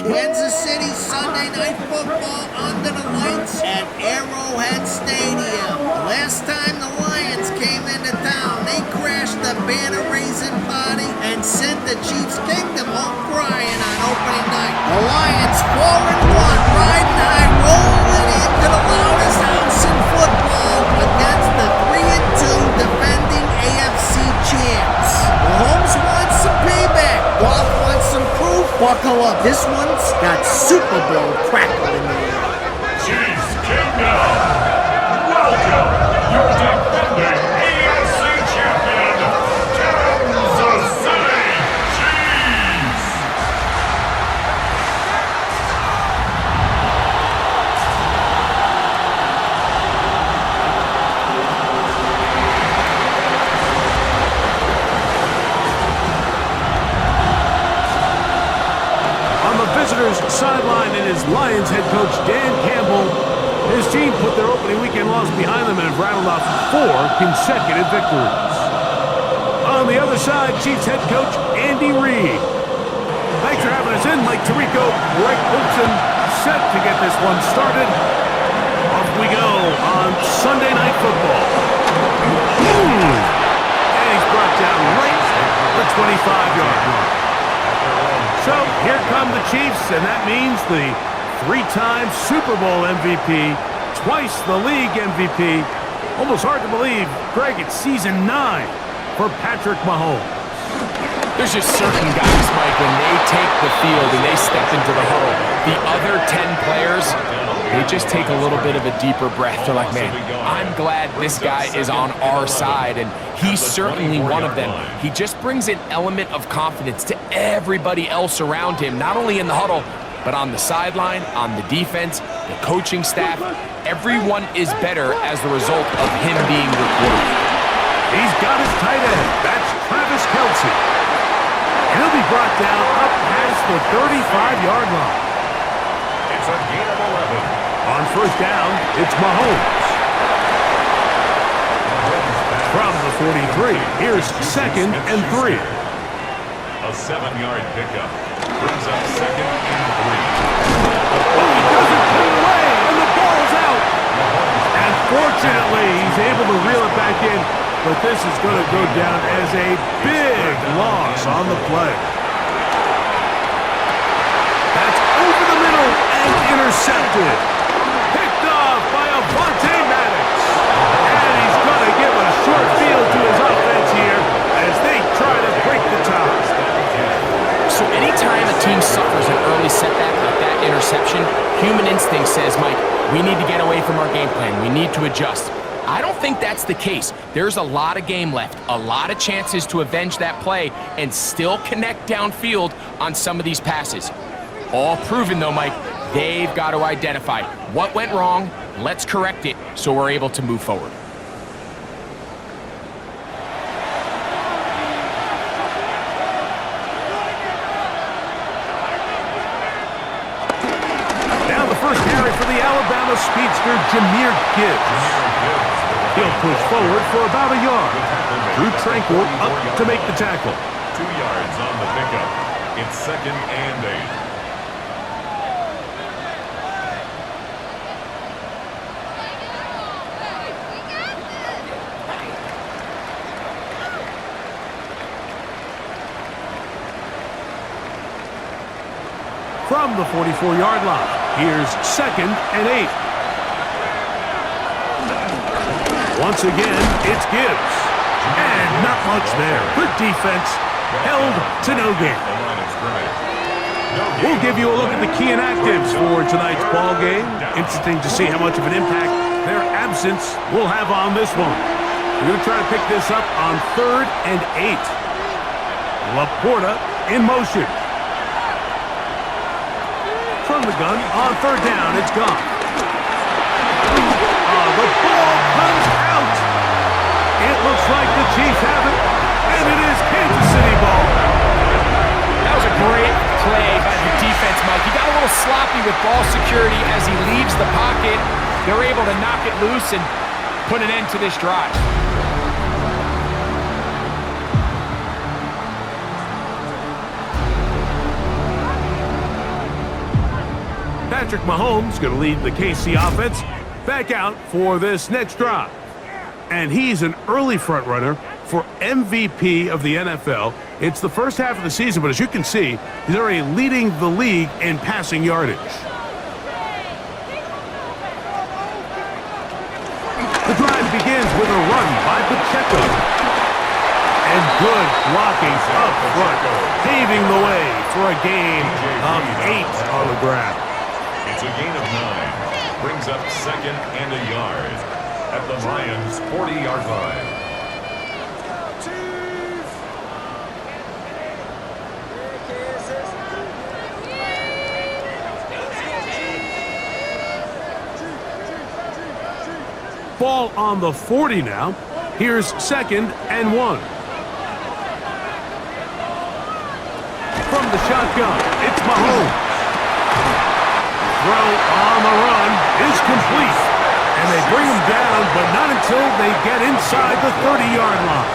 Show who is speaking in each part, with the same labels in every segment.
Speaker 1: Kansas City Sunday Night Football under the lights at Arrowhead Stadium. Last time the Lions came into town, they crashed the banner-raising party and sent the Chiefs Kingdom home crying on opening night. The Lions 4-1, riding high, rolling into the loudest house in football against the 3-2 defending AFC champs. Mahomes wants some payback. Goff wants some proof. Buckle up. This one's got Super Bowl crackle in the air.
Speaker 2: Chiefs Kingdom. Welcome, your defending AFC champion, Kansas City Chiefs.
Speaker 3: On the visitors' sideline, it is Lions head coach Dan Campbell. His team put their opening weekend loss behind them and have rattled off 4 consecutive victories. On the other side, Chiefs head coach Andy Reid. Thanks for having us in, Mike Tirico, Greg Olson, set to get this one started. Off we go on Sunday Night Football. And he's brought down right at the 25-yard line. So here come the Chiefs, and that means the 3-time Super Bowl MVP, twice the league MVP. Almost hard to believe, Greg, it's season 9 for Patrick Mahomes.
Speaker 4: There's just certain guys, Mike, when they take the field and they step into the huddle, the other 10 players, they just take a little bit of a deeper breath. They're like, man, I'm glad this guy is on our side, and he's certainly one of them. He just brings an element of confidence to everybody else around him, not only in the huddle, but on the sideline, on the defense, the coaching staff. Everyone is better as the result of him being the quarterback.
Speaker 3: He's got his tight end. That's Travis Kelce. He'll be brought down up past the 35-yard line.
Speaker 2: It's a gain of 11.
Speaker 3: On first down, it's Mahomes. From the 43, here's 2nd and 3.
Speaker 2: A 7-yard pickup brings up 2nd and 3.
Speaker 3: Oh, he doesn't put it away, and the ball's out. And fortunately, he's able to reel it back in, but this is going to go down as a big loss on the play. That's over the middle and intercepted. Picked off by Avonte Maddox. And he's going to give a short field to his offense here as they try to break the tie.
Speaker 4: So anytime a team suffers an early setback like that interception, human instinct says, Mike, we need to get away from our game plan. We need to adjust. I don't think that's the case. There's a lot of game left, a lot of chances to avenge that play and still connect downfield on some of these passes. All proven, though, Mike, they've got to identify what went wrong, let's correct it so we're able to move forward.
Speaker 3: Now the first carry for the Alabama speedster, Jahmyr Gibbs. He'll push forward for about a yard. Drew Tranquil up to make the tackle.
Speaker 2: 2 yards on the pickup. It's 2nd and 8.
Speaker 3: From the 44-yard line, here's 2nd and 8. Once again, it's Gibbs. And not much there. Good defense, held to no gain. We'll give you a look at the key inactives for tonight's ball game. Interesting to see how much of an impact their absence will have on this one. We're going to try to pick this up on 3rd and 8. Laporta in motion. From the gun, on 3rd down, it's gone. The ball comes out. It looks like the Chiefs have it, and it is Kansas City ball.
Speaker 4: That was a great play by the defense, Mike. He got a little sloppy with ball security as he leaves the pocket. They're able to knock it loose and put an end to this drive.
Speaker 3: Patrick Mahomes going to lead the KC offense back out for this next drive. And he's an early front runner for MVP of the NFL. It's the first half of the season, but as you can see, he's already leading the league in passing yardage. The drive begins with a run by Pacheco. And good blocking up front, paving the way for a gain of 8 on the ground.
Speaker 2: It's a gain of 9. Brings up second and a yard at the Lions' 40-yard line.
Speaker 3: Ball on the 40 now. Here's second and 1. From the shotgun, it's Mahomes. Throw on the run is complete. And they bring him down, but not until they get inside the 30-yard line.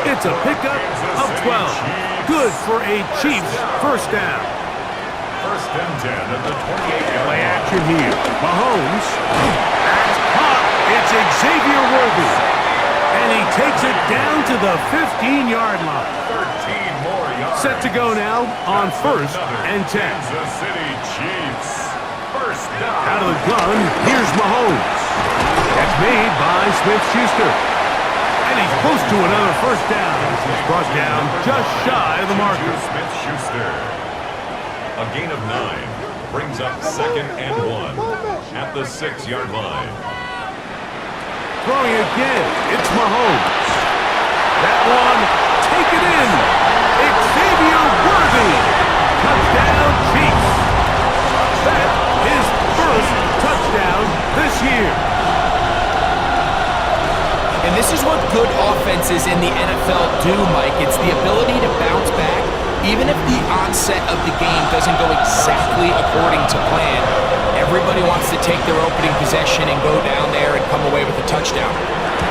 Speaker 3: It's a pickup of 12. Good for a Chiefs first down.
Speaker 2: First and 10 at the 28-yard
Speaker 3: Play
Speaker 2: line.
Speaker 3: action here. Mahomes. That's caught. It's Xavier Worthy. And he takes it down to the 15-yard line.
Speaker 2: 13 more yards.
Speaker 3: Set to go now on first and 10.
Speaker 2: Kansas City Chiefs. First down.
Speaker 3: Out of the gun, here's Mahomes. That's made by Smith-Schuster. And he's close to another first down. He's brought down just shy of the marker.
Speaker 2: Smith-Schuster. A gain of 9 brings up second and 1 at the 6-yard line.
Speaker 3: Throwing again, it's Mahomes. That one, take it in. Xavier Worthy. Touchdown, Chiefs. That is first touchdown this year.
Speaker 4: And this is what good offenses in the NFL do, Mike. It's the ability to bounce back, even if the onset of the game doesn't go exactly according to plan. Everybody wants to take their opening possession and go down there and come away with a touchdown.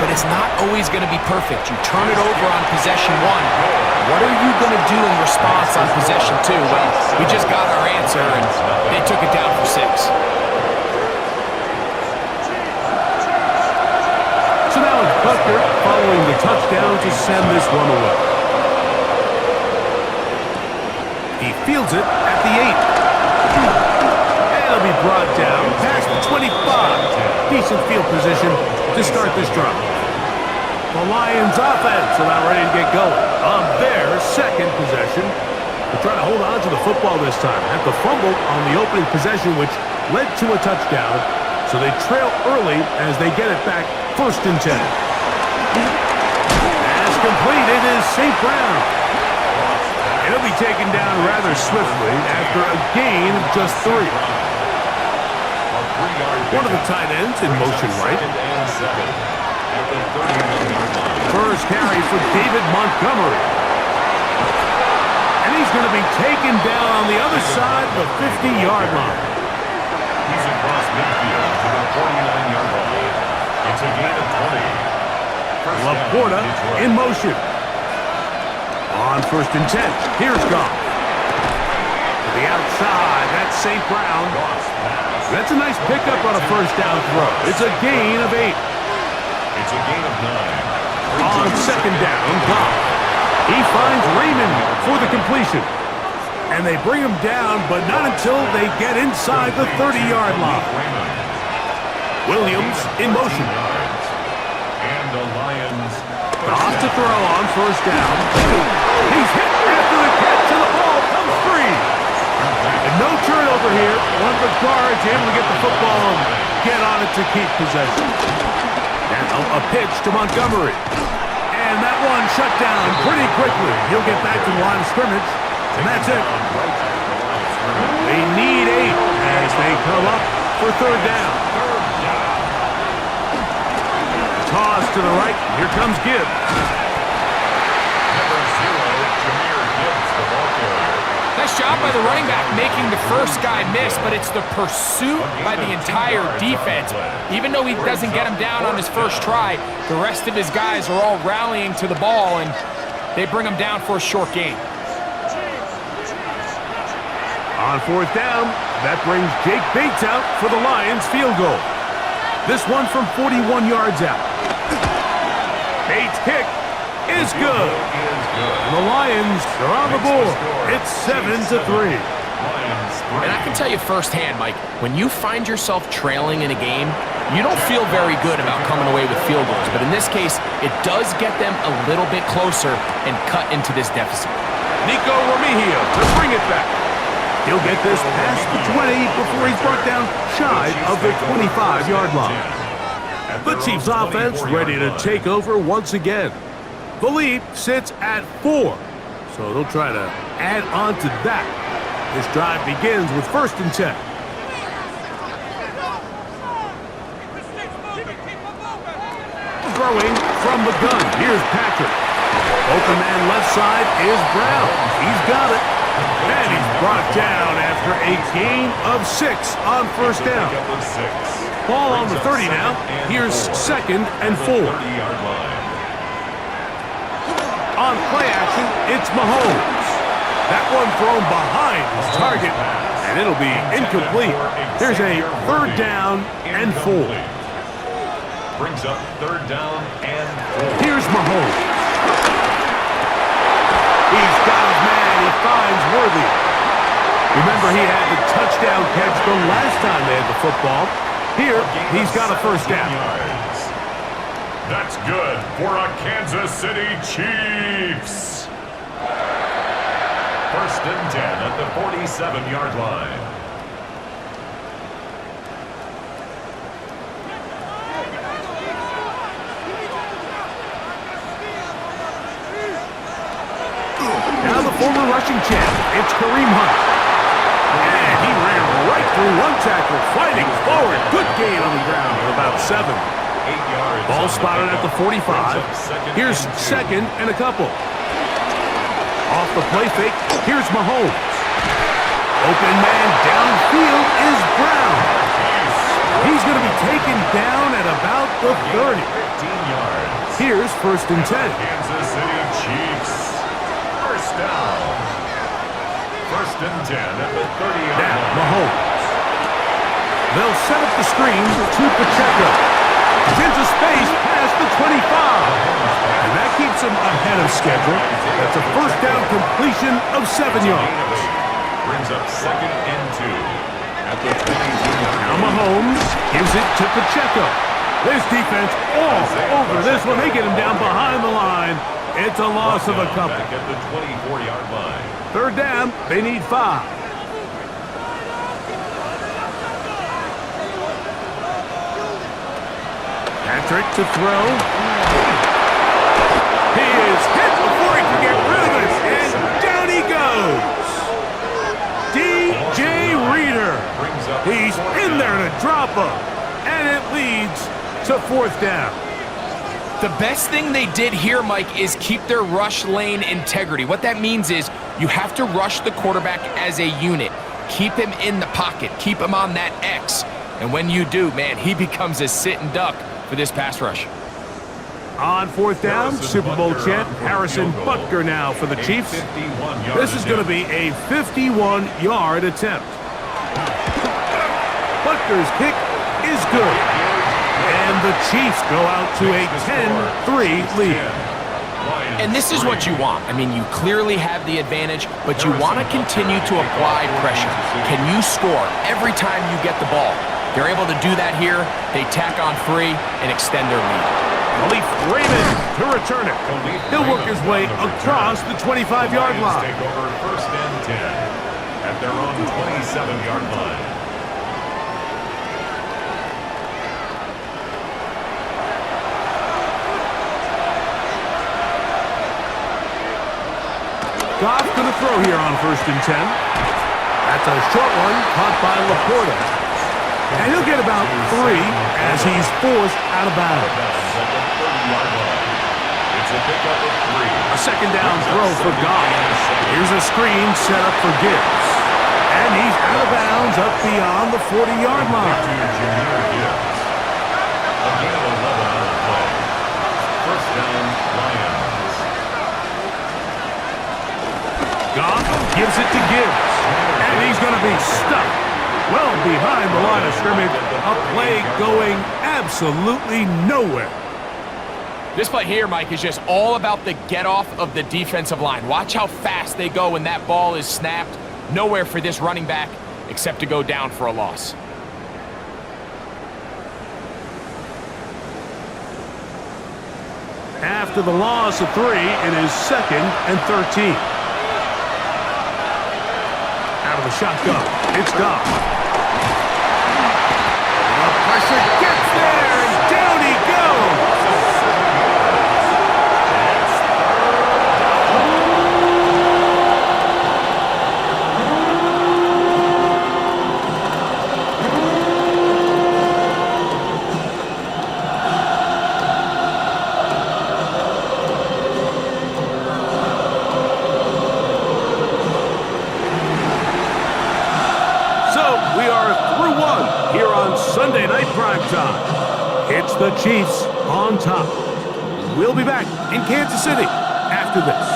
Speaker 4: But it's not always going to be perfect. You turn it over on possession 1. What are you going to do in response on possession 2? Well, we just got our answer, and they took it down for 6.
Speaker 3: So now it's Butker following the touchdown to send this one away. He fields it at the 8. And it'll be brought down past the 25. Decent field position to start this drive. The Lions offense about ready to get going on their second possession. They're trying to hold on to the football this time. Had the fumble on the opening possession, which led to a touchdown. So they trail early as they get it back first and 10. As complete, it is St. Brown. It'll be taken down rather swiftly after a gain of just 3. One of the tight ends in motion right. First carry for David Montgomery. And he's going to be taken down on the other side of the 50-yard line.
Speaker 2: He's across midfield to the 49-yard line. It's a gain of 20.
Speaker 3: Laporta in motion. On first and 10, here's Goff. To the outside, that's St. Brown. That's a nice pickup on a first down throw. It's a gain of 8.
Speaker 2: It's a gain of 9.
Speaker 3: On second down, Goff. He finds Raymond for the completion. And they bring him down, but not until they get inside the 30-yard line. Williams in motion.
Speaker 2: And the Lions.
Speaker 3: Goff to throw on first down. He's hit after the catch, and the ball comes free. And no turnover here. One of the guards able to get the football and get on it to keep possession. Now a pitch to Montgomery. And that one shut down pretty quickly. He'll get back to the line of scrimmage, and that's it. They need 8 as they come up for third down. Toss to the right. Here comes Gibbs.
Speaker 2: Number 0, Jahmyr Gibbs, the ball carrier.
Speaker 4: Nice job by the running back making the first guy miss, but it's the pursuit by the entire defense. Even though he doesn't get him down on his first try, the rest of his guys are all rallying to the ball, and they bring him down for a short gain.
Speaker 3: On fourth down, that brings Jake Bates out for the Lions field goal. This one from 41 yards out. Bates' kick is good. And the Lions are on the board. It's 7-3.
Speaker 4: And I can tell you firsthand, Mike, when you find yourself trailing in a game, you don't feel very good about coming away with field goals. But in this case, it does get them a little bit closer and cut into this deficit.
Speaker 3: Nico Remigio to bring it back. He'll get this past the 20 before he's brought down shy of the 25-yard line. The Chiefs offense ready to take over once again. The lead sits at 4, so they'll try to add on to that. This drive begins with 1st and 10. Throwing from the gun. Here's Patrick. Open man left side is Brown. He's got it. And he's brought down after a gain of 6 on 1st down. Ball on the 30 now. Here's 2nd and 4. On play action, it's Mahomes. That one thrown behind his target, and it'll be incomplete. Here's a 3rd down and 4.
Speaker 2: Brings up 3rd down and 4.
Speaker 3: Here's Mahomes. He's got his man. He finds Worthy. Remember, he had the touchdown catch the last time they had the football. Here, he's got a 1st down.
Speaker 2: That's good for a Kansas City Chiefs. 1st and 10 at the 47-yard line.
Speaker 3: Now the former rushing champ, it's Kareem Hunt. And he ran right through one tackle, fighting forward. Good gain on the ground at about 7.
Speaker 2: 8 yards.
Speaker 3: Ball spotted at the 45. Here's 2nd and a couple. Off the play fake, here's Mahomes. Open man downfield is Brown. He's going to be taken down at about the 30.
Speaker 2: 15 yards.
Speaker 3: Here's 1st and 10.
Speaker 2: Kansas City Chiefs. 1st down. 1st and 10 at the 30-yard
Speaker 3: Now,
Speaker 2: line.
Speaker 3: Mahomes. They'll set up the screen to Pacheco. He's into space past the 25. And that keeps him ahead of schedule. That's a 1st down completion of 7 yards.
Speaker 2: Brings up 2nd and 2 at the 22-yard
Speaker 3: Now
Speaker 2: line.
Speaker 3: Mahomes gives it to Pacheco. This defense all over this one. They get him down behind the line. It's a loss of a couple.
Speaker 2: Back at the 24-yard line.
Speaker 3: 3rd down, they need 5. Patrick to throw. He is hit before he can get rid of it, and down he goes. DJ Reader. He's in there to drop him, and it leads to 4th down.
Speaker 4: The best thing they did here, Mike, is keep their rush lane integrity. What that means is you have to rush the quarterback as a unit. Keep him in the pocket. Keep him on that X. And when you do, man, he becomes a sitting duck for this pass rush.
Speaker 3: On 4th down, Super Bowl champ Harrison Butker now for the Chiefs. This is going to be a 51-yard attempt. Butker's kick is good. And the Chiefs go out to a 10-3 lead.
Speaker 4: And this is what you want. I mean, you clearly have the advantage, but you want to continue to apply pressure. Can you score every time you get the ball? They're able to do that here. They tack on 3 and extend their lead.
Speaker 3: Khalif Raymond to return it. He'll work his way across the 25-yard line.
Speaker 2: Take over 1st and 10 at their own 27-yard line.
Speaker 3: Goff going to throw here on 1st and 10. That's a short one caught by Laporta. And he'll get about 3 as he's forced out of bounds.
Speaker 2: It's a pickup of 3.
Speaker 3: A 2nd down throw for Goff. Here's a screen set up for Gibbs. And he's out of bounds up beyond the 40-yard line.
Speaker 2: A gain of 11 on the play. 1st down, Lions.
Speaker 3: Goff gives it to Gibbs. And he's going to be stuck well behind the line of scrimmage. A play going absolutely nowhere.
Speaker 4: This play here, Mike, is just all about the get-off of the defensive line. Watch how fast they go when that ball is snapped. Nowhere for this running back except to go down for a loss.
Speaker 3: After the loss of 3, it is 2nd and 13. Out of the shotgun, it's Goff. The pressure gets there, and down he goes. Sunday night prime time. It's the Chiefs on top. We'll be back in Kansas City after this.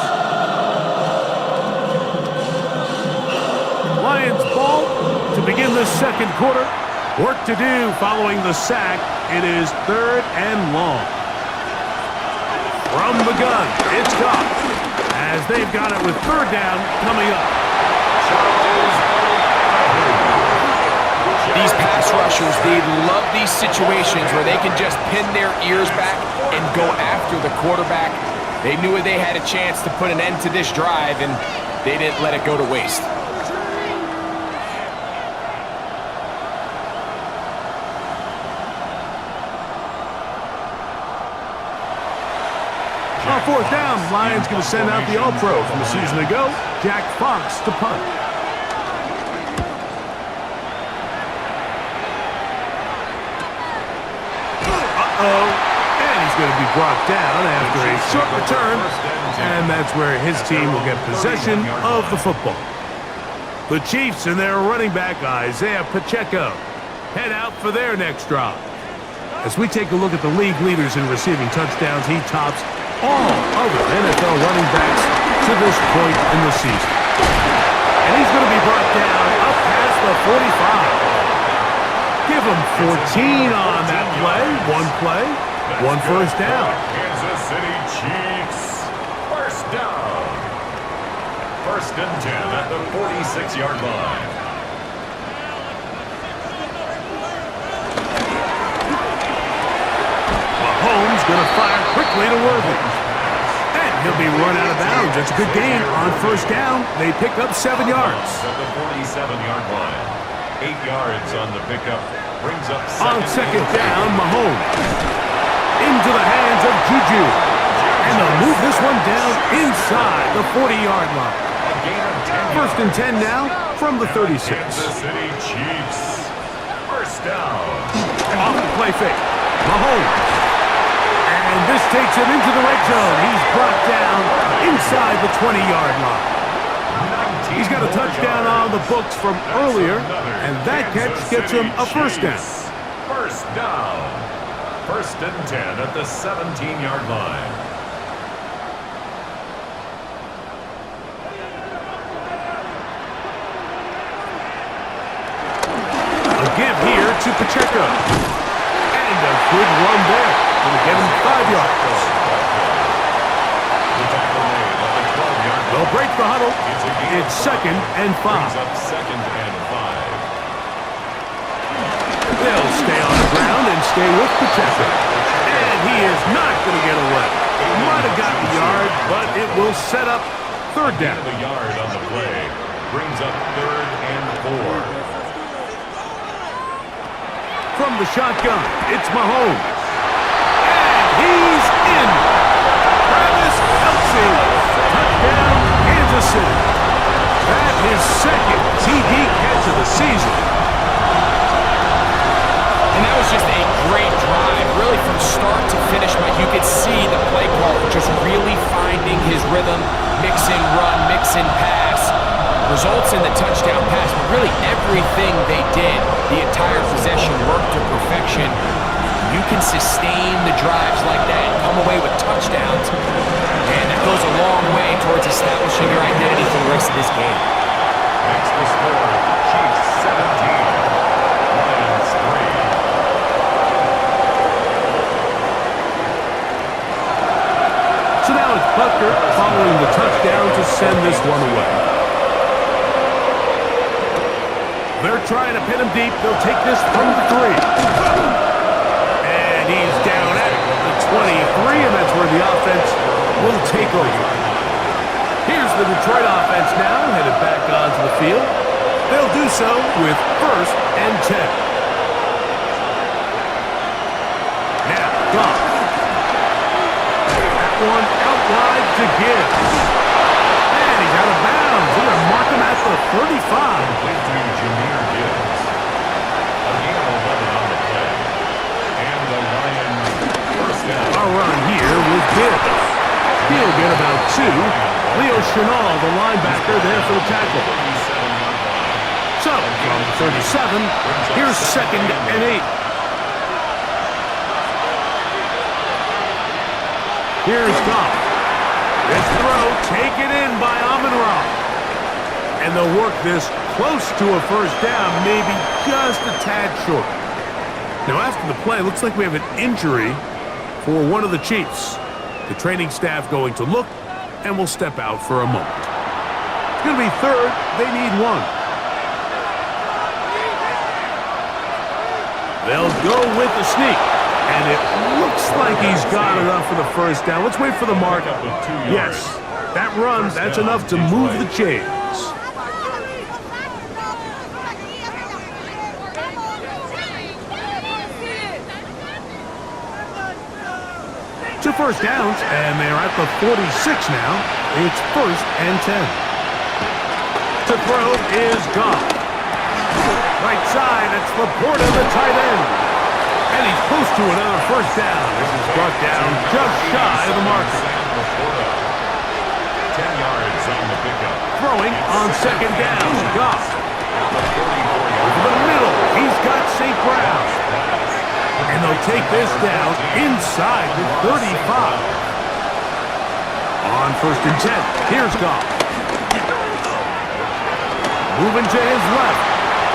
Speaker 3: Lions ball to begin the second quarter. Work to do following the sack. It is 3rd and long. From the gun, it's Goff. As they've got it with 3rd down coming up.
Speaker 4: These pass rushers, they love these situations where they can just pin their ears back and go after the quarterback. They knew they had a chance to put an end to this drive, and they didn't let it go to waste.
Speaker 3: On 4th down, Lions going to send out the All-Pro from a season ago, Jack Fox, to punt. And he's going to be brought down after a short return, and that's where his team will get possession of the football. The Chiefs and their running back, Isaiah Pacheco, head out for their next drive. As we take a look at the league leaders in receiving touchdowns, he tops all other NFL running backs to this point in the season. And he's going to be brought down up past the 45. Give him 14 on that play. One first down.
Speaker 2: Kansas City Chiefs. First down. 1st and 10 at the 46-yard line.
Speaker 3: Mahomes going to fire quickly to Worthy. And he'll be run out of bounds. That's a good gain on 1st down. They pick up 7 yards.
Speaker 2: At the 47-yard line. 8 yards on the pickup. Brings up
Speaker 3: on 2nd down, Mahomes. Into the hands of Juju. And they'll move this one down inside the 40-yard line. 1st and 10 now from the 36.
Speaker 2: Kansas City Chiefs. First down.
Speaker 3: Off the play fake. Mahomes. And this takes him into the red zone. He's brought down inside the 20-yard line. He's got a touchdown on the books from earlier, and that catch gets him a 1st down.
Speaker 2: First down. 1st and 10 at the 17-yard line.
Speaker 3: A give here to Pacheco. And a good run there. Going to get him 5 yards. They'll break the huddle. It's 2nd and 5. They'll stay on the ground and stay with Pacheco. And he is not going to get away. Might have got the yard, but it will set up 3rd down.
Speaker 2: The yard on the play brings up 3rd and 4.
Speaker 3: From the shotgun, it's Mahomes. And he's in. Travis Kelce. Touchdown, Kansas City. That's his 2nd TD catch of the season.
Speaker 4: And that was just a great drive, really from start to finish, Mike. You could see the play call just really finding his rhythm, mix and run, mix and pass. Results in the touchdown pass, but really everything they did, the entire possession worked to perfection. You can sustain the drives like that and come away with touchdowns, and that goes a long way towards establishing your identity for the rest of this game.
Speaker 2: Makes the score
Speaker 3: They're trying to pin him deep. They'll take this from the 3. And he's down at the 23, and that's where the offense will take over. Here's the Detroit offense now, headed back onto the field. They'll do so with 1st and 10. Now, Goff. That one out wide to Gibbs. And he's out of bounds. They're going to mark him at the 35. Our run here with Gibbs. He'll get about 2. Leo Chenal, the linebacker, there for the tackle. So, from 37, here's 2nd and 8. Here's Goff. This throw taken in by Amon-Ra. And they'll work this close to a 1st down, maybe just a tad short. Now, after the play, looks like we have an injury for one of the Chiefs. The training staff going to look, and will step out for a moment. It's going to be 3rd. They need 1. They'll go with the sneak. And it looks like he's got enough for the 1st down. Let's wait for the mark. Yes, that run, that's enough to move the chains. 2 first downs, and they're at the 46 now. It's 1st and 10. To throw is Goff. Right side, it's Laporta, the tight end. And he's close to another 1st down. This is brought down just shy of the marker.
Speaker 2: 10 yards on the pickup.
Speaker 3: Throwing on 2nd down, Goff. Over the middle, he's got St. Brown. And they'll take this down inside the 35. On 1st and 10, here's Goff. Moving to his left.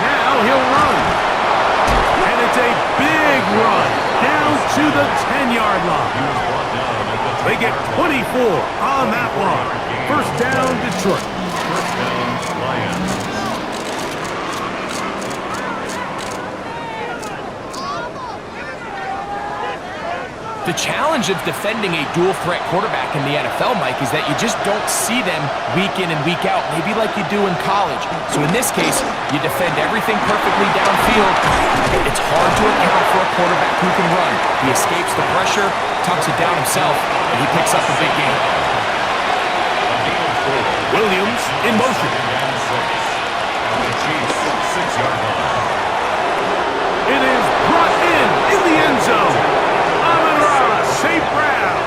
Speaker 3: Now he'll run. And it's a big run down to the 10-yard line. They get 24 on that one. 1st down, Detroit.
Speaker 2: 1st down, Lions.
Speaker 4: The challenge of defending a dual-threat quarterback in the NFL, Mike, is that you just don't see them week in and week out, maybe like you do in college. So in this case, you defend everything perfectly downfield. It's hard to account for a quarterback who can run. He escapes the pressure, tucks it down himself, and he picks up a big game.
Speaker 3: Williams in motion.
Speaker 2: The Chiefs, 6-yard line.
Speaker 3: It is brought in the end zone. Amon-Ra, St. Brown.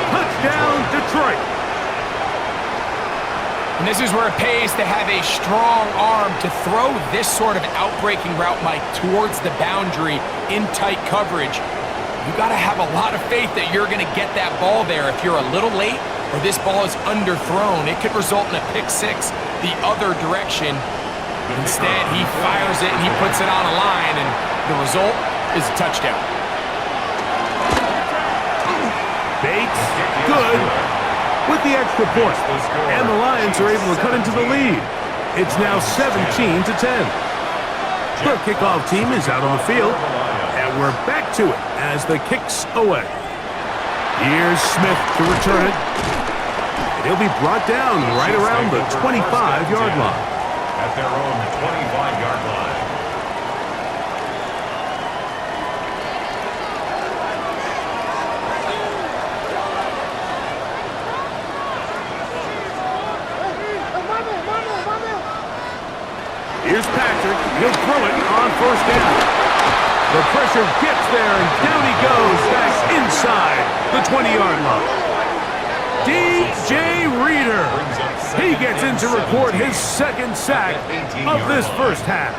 Speaker 3: Touchdown, Detroit.
Speaker 4: And this is where it pays to have a strong arm to throw this sort of outbreaking route, Mike, towards the boundary in tight coverage. You got to have a lot of faith that you're going to get that ball there. If you're a little late or this ball is underthrown, it could result in a pick 6 the other direction. Instead, he fires it and he puts it on a line, and the result is a touchdown.
Speaker 3: Bates, good, with the extra point. And the Lions are able to cut into the lead. It's now 17-10. The kickoff team is out on the field, and we're back to it as the kick's away. Here's Smith to return it. And he'll be brought down right around the 25-yard line.
Speaker 2: At their own 25-yard line.
Speaker 3: Here's Patrick. He'll throw it on 1st down. The pressure gets there, and down he goes back inside the 20-yard line. DJ Reader. He gets in to record his 2nd sack of this 1st half.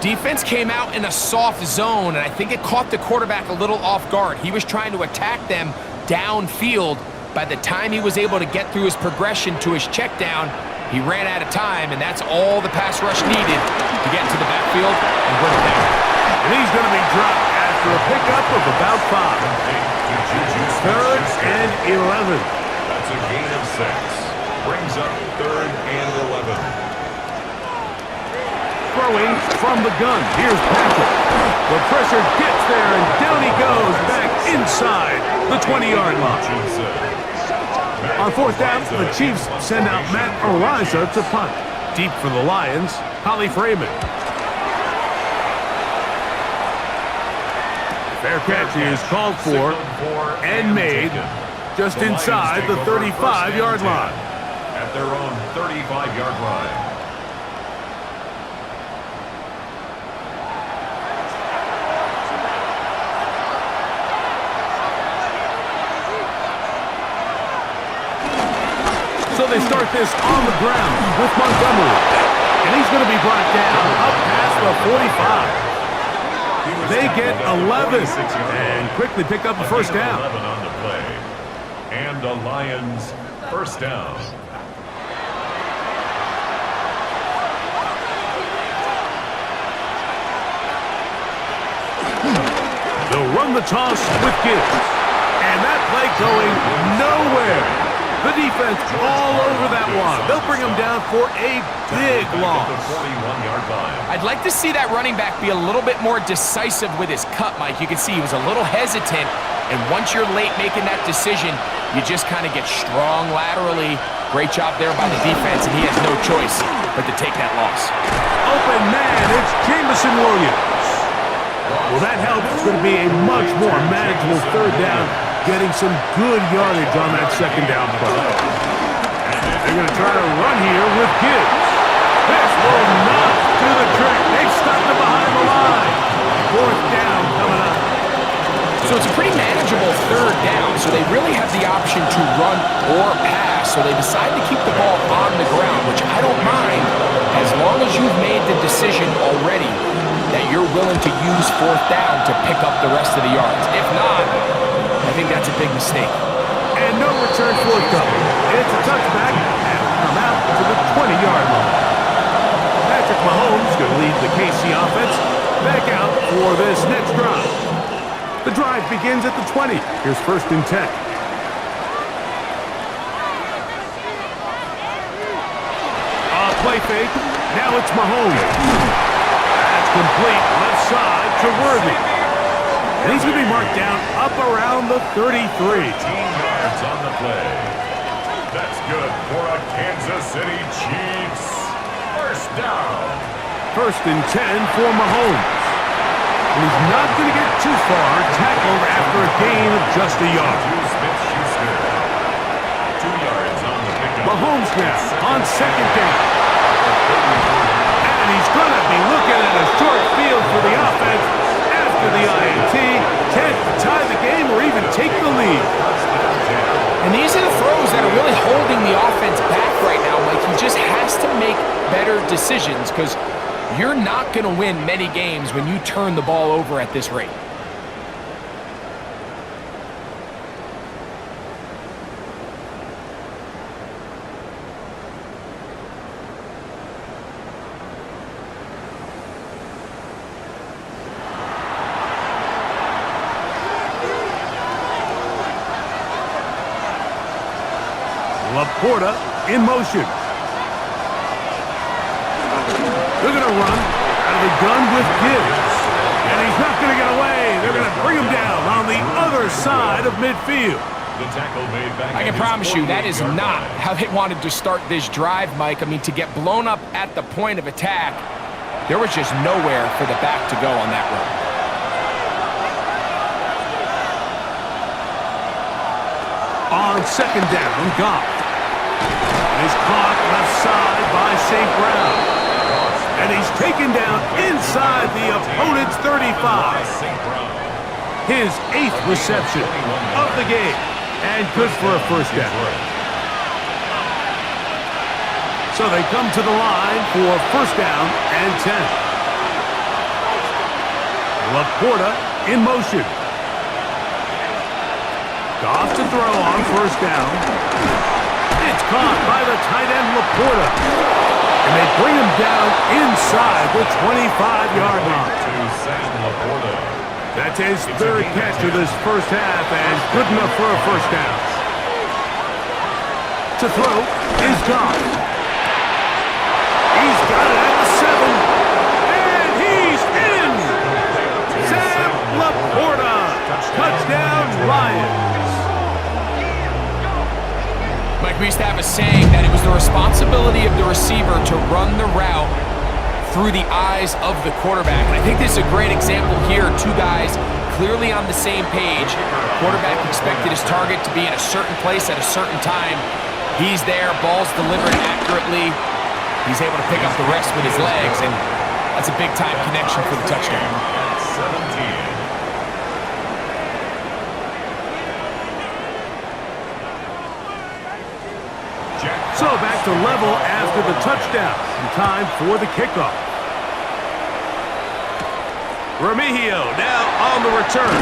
Speaker 4: Defense came out in a soft zone, and I think it caught the quarterback a little off guard. He was trying to attack them downfield. By the time he was able to get through his progression to his check down, he ran out of time, and that's all the pass rush needed to get into the backfield and bring it down.
Speaker 3: And he's going to be dropped after a pickup of about 5. 3rd and 11.
Speaker 2: That's a gain of 6. Brings up 3rd and 11.
Speaker 3: throwing from the gun. Here's Patrick. The pressure gets there, and down he goes back inside the 20-yard line. On fourth down, the Chiefs send out Matt Arrowhead to punt. Deep for the Lions, Holly Freeman. Fair catch is called for and made just inside the 35-yard line.
Speaker 2: At their own 35-yard line.
Speaker 3: So they start this on the ground with Montgomery. And he's going to be brought down up past the 45. They get 11 and quickly pick up the first down.
Speaker 2: 11 on the play. And the Lions first down.
Speaker 3: They'll run the toss with Gibbs. And that play going nowhere. The defense all over that one. They'll bring him down for a big loss.
Speaker 4: I'd like to see that running back be a little bit more decisive with his cut, Mike. You can see he was a little hesitant, and once you're late making that decision, you just kind of get strong laterally. Great job there by the defense, and he has no choice but to take that loss.
Speaker 3: Open man, it's Jameson Williams. Well, that helps. It's going to be a much more manageable third down, getting some good yardage on that second down play. They're going to try to run here with Gibbs. This will not do the trick. They've stopped it behind the line. Fourth down coming up.
Speaker 4: So it's a pretty manageable third down, so they really have the option to run or pass. So they decide to keep the ball on the ground, which I don't mind, as long as you've made the decision already that you're willing to use fourth down to pick up the rest of the yards. If not, I think that's a big mistake.
Speaker 3: And no return forthcoming. It's a touchback and come out to the 20-yard line. Patrick Mahomes going to lead the KC offense back out for this next drive. The drive begins at the 20. Here's first and 10. Play fake. Now it's Mahomes. That's complete. Left side to Worthy. And he's going to be marked down up around the 33.
Speaker 2: 18 yards on the play. That's good for a Kansas City Chiefs. First down.
Speaker 3: First and 10 for Mahomes. And he's not going to get too far, tackled after a gain of just a yard.
Speaker 2: 2 yards on the pickup.
Speaker 3: Mahomes now on second down. And he's going to be looking at a short field for the offense after the INT. Can't tie the game or even take the lead.
Speaker 4: And these are the throws that are really holding the offense back right now. Like, he just has to make better decisions because you're not going to win many games when you turn the ball over at this rate.
Speaker 3: Laporta in motion. They're going to run out of the gun with Gibbs. And he's not going to get away. They're going to bring him down on the other side of midfield.
Speaker 4: I can promise you that is not how they wanted to start this drive, Mike. I mean, to get blown up at the point of attack, there was just nowhere for the back to go on that run.
Speaker 3: On second down, Goff is caught left side by St. Brown. And he's taken down inside the opponent's 35. His 8th reception of the game. And good for a first down. So they come to the line for first down and 10. Laporta in motion. Goff to throw on first down. It's caught by the tight end Laporta. And they bring him down inside the 25-yard line. That's his 3rd catch of this first half and good enough for a first down. To throw is Goff. He's got it at the 7.
Speaker 4: used to have a saying that it was the responsibility of the receiver to run the route through the eyes of the quarterback. And I think this is a great example here. Two guys clearly on the same page. Quarterback expected his target to be in a certain place at a certain time. He's there, ball's delivered accurately. He's able to pick up the rest with his legs, and that's a big-time connection for the touchdown.
Speaker 2: 17.
Speaker 3: So back to level after the touchdown. And time for the kickoff. Remigio now on the return.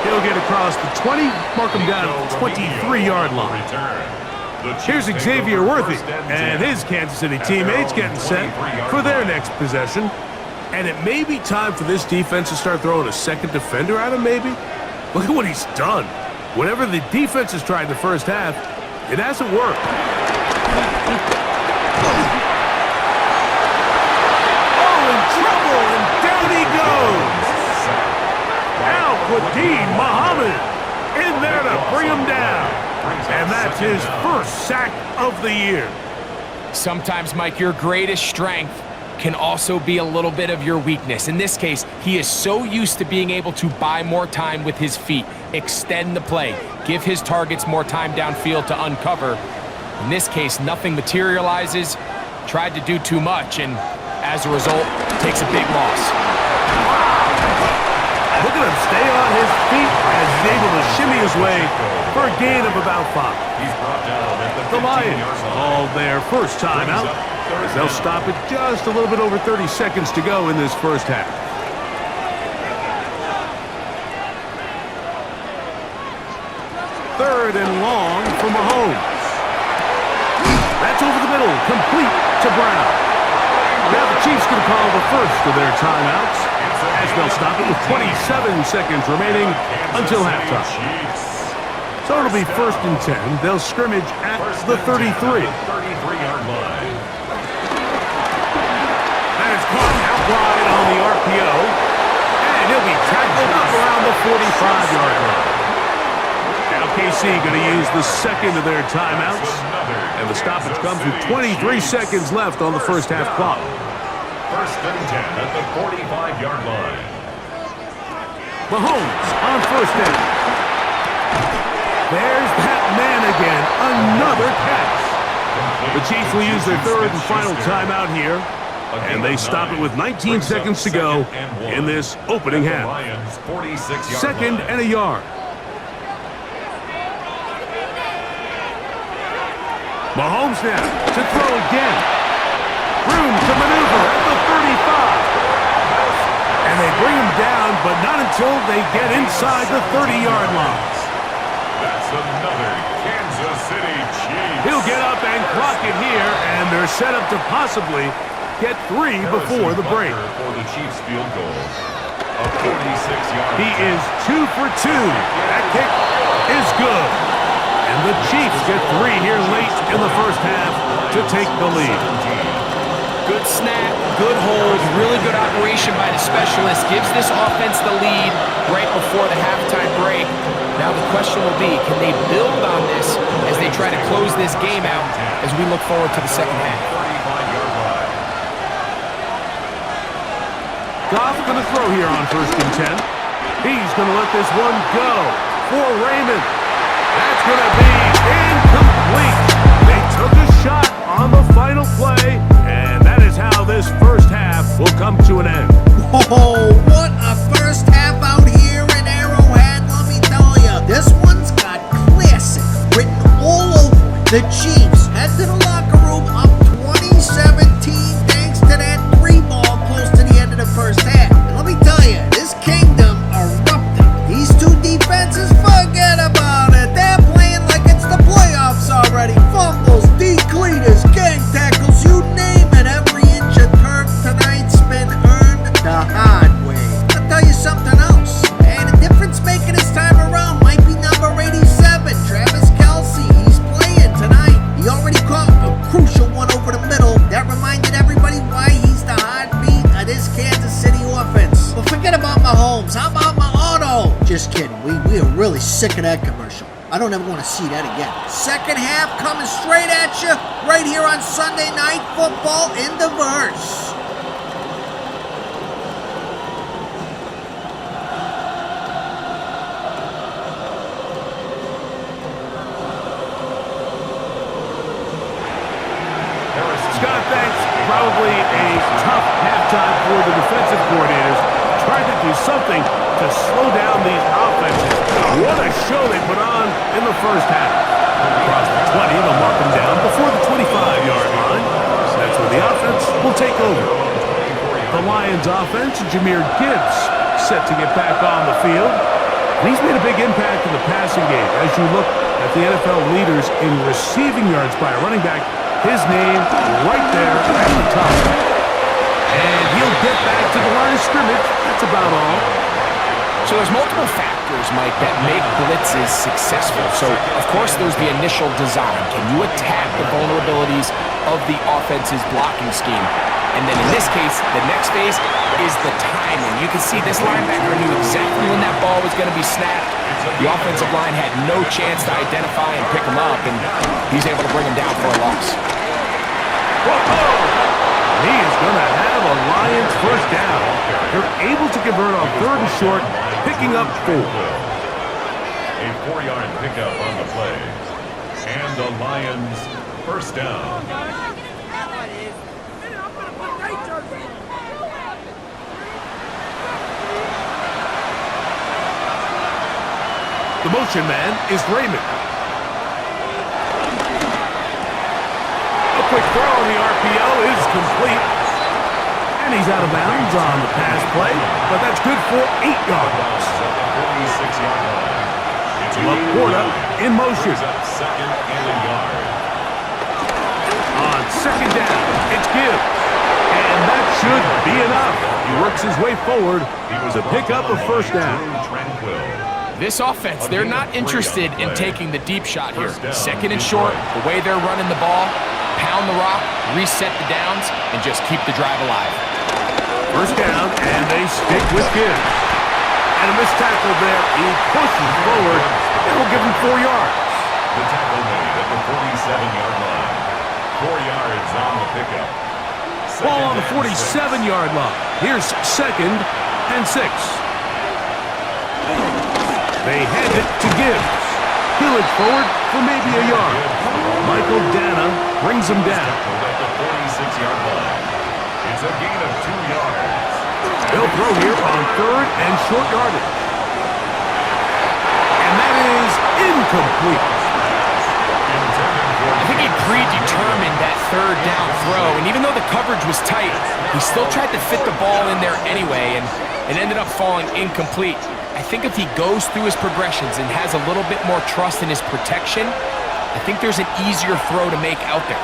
Speaker 3: He'll get across the 20, mark him down at the 23-yard line. Here's Xavier Worthy and his Kansas City teammates getting set for their next possession. And it may be time for this defense to start throwing a second defender at him, maybe. Look at what he's done. Whenever the defense has tried the first half, it hasn't worked. Oh, in trouble, and down he goes. Al-Quadin Muhammad in there to bring him down. And that's his first sack of the year.
Speaker 4: Sometimes, Mike, your greatest strength can also be a little bit of your weakness. In this case, he is so used to being able to buy more time with his feet, extend the play, give his targets more time downfield to uncover. In this case, nothing materializes, tried to do too much, and as a result, takes a big loss.
Speaker 3: Look at him stay on his feet as he's able to shimmy his way for a gain of about 5. The Lions called their first timeout as they'll stop it just a little bit over 30 seconds to go in this first half. Third and long for Mahomes. That's over the middle, complete to Brown. Now the Chiefs going to call the first of their timeouts as they'll stop it with 27 seconds remaining until halftime. So it'll be 1st and 10. They'll scrimmage at the 33.
Speaker 2: 33-yard line.
Speaker 3: And it's caught out wide on the RPO. And he'll be tackled up around the 45-yard line. Now KC going to use the second of their timeouts. And the stoppage comes with 23 seconds left on the first half clock.
Speaker 2: 1st and 10 at the 45-yard line.
Speaker 3: Mahomes on 1st down. There's that man again. Another catch. The Chiefs will use their third and final timeout here. And they stop it with 19 seconds to go in this opening half. 2nd and a yard. Mahomes now to throw again. Room to maneuver at the 35. And they bring him down, but not until they get inside the 30-yard line.
Speaker 2: That's another Kansas City Chiefs.
Speaker 3: He'll get up and clock it here, and they're set up to possibly get 3 before the break.
Speaker 2: For the Chiefs field goal. A 46-yard.
Speaker 3: He is 2 for 2. That kick is good. And the Chiefs get 3 here late in the first half to take the lead.
Speaker 4: Good snap, good hold, really good operation by the specialist. Gives this offense the lead right before the halftime break. Now the question will be, can they build on this as they try to close this game out as we look forward to the second half?
Speaker 3: Goff going to throw here on 1st and 10. He's going to let this one go for Raymond. That's going to be incomplete. They took a shot on the final play, and that is how this first half will come to an end.
Speaker 1: Whoa, what a first half out here in Arrowhead, let me tell you. This one's got classic written all over it. The Chiefs head to the locker room up 2017 thanks to that 3-ball close to the end of the first half. And let me tell you, this kingdom erupted. These two defenses, forget about it. They're playing like it's the playoffs already. Fumbles, decleaters, gang tackles, you name it. Every inch of turf tonight's been earned the hard way. I'll tell you something else. And the difference making this time around might be number 87, Travis Kelce. He's playing tonight. He already caught a crucial one over the middle. That reminded everybody why he's the heartbeat of this Kansas City offense. But forget about Mahomes. How about my auto? Just kidding. We are really sick of that commercial. I don't ever want to see that again. Second half coming straight at you right here on Sunday Night Football in the Verse.
Speaker 3: Scott, thanks. Probably a tough halftime for the defensive coordinators. Trying to do something to slow down these offenses. What a show they put on in the first half. Across the 20, they'll mark them down before the 25-yard line. That's where the offense will take over. The Lions offense, Jahmyr Gibbs, set to get back on the field. And he's made a big impact in the passing game. As you look at the NFL leaders in receiving yards by a running back, his name right there at the top. And he'll get back to the line of scrimmage. That's about all.
Speaker 4: So there's multiple factors, Mike, that make blitzes successful. So, of course, there's the initial design. Can you attack the vulnerabilities of the offense's blocking scheme? And then in this case, the next phase is the timing. You can see this linebacker knew exactly when that ball was going to be snapped. The offensive line had no chance to identify and pick him up, and he's able to bring him down for a loss.
Speaker 3: Whoa! He is going to have a Lions first down. They're able to convert on 3rd and short, picking up 4.
Speaker 2: A 4-yard pickup on the play. And the Lions first down.
Speaker 3: The motion man is Raymond. A quick throw on the RPO is complete. And he's out of bounds on the pass play, but that's good for 8 yards.
Speaker 2: 46-yard line.
Speaker 3: Laporta in motion.
Speaker 2: Second and a yard.
Speaker 3: On second down, it's Gibbs. And that should be enough. He works his way forward to pick up a first down.
Speaker 4: This offense, they're not interested in taking the deep shot here. Second and short, the way they're running the ball, pound the rock, reset the downs, and just keep the drive alive.
Speaker 3: First down, and they stick with Gibbs. And a missed tackle there. He pushes forward, and will give him 4 yards.
Speaker 2: The tackle made at the 47-yard line. 4 yards on the pickup.
Speaker 3: Ball on the 47-yard line. Here's 2nd and 6. They hand it to Gibbs. He'll look forward for maybe a yard. Michael Dana brings him down.
Speaker 2: At the 46-yard line. It's a gain of 2 yards.
Speaker 3: They'll throw here on 3rd and short yardage. And that is incomplete.
Speaker 4: I think he predetermined that 3rd down throw, and even though the coverage was tight, he still tried to fit the ball in there anyway, and it ended up falling incomplete. I think if he goes through his progressions and has a little bit more trust in his protection, I think there's an easier throw to make out there.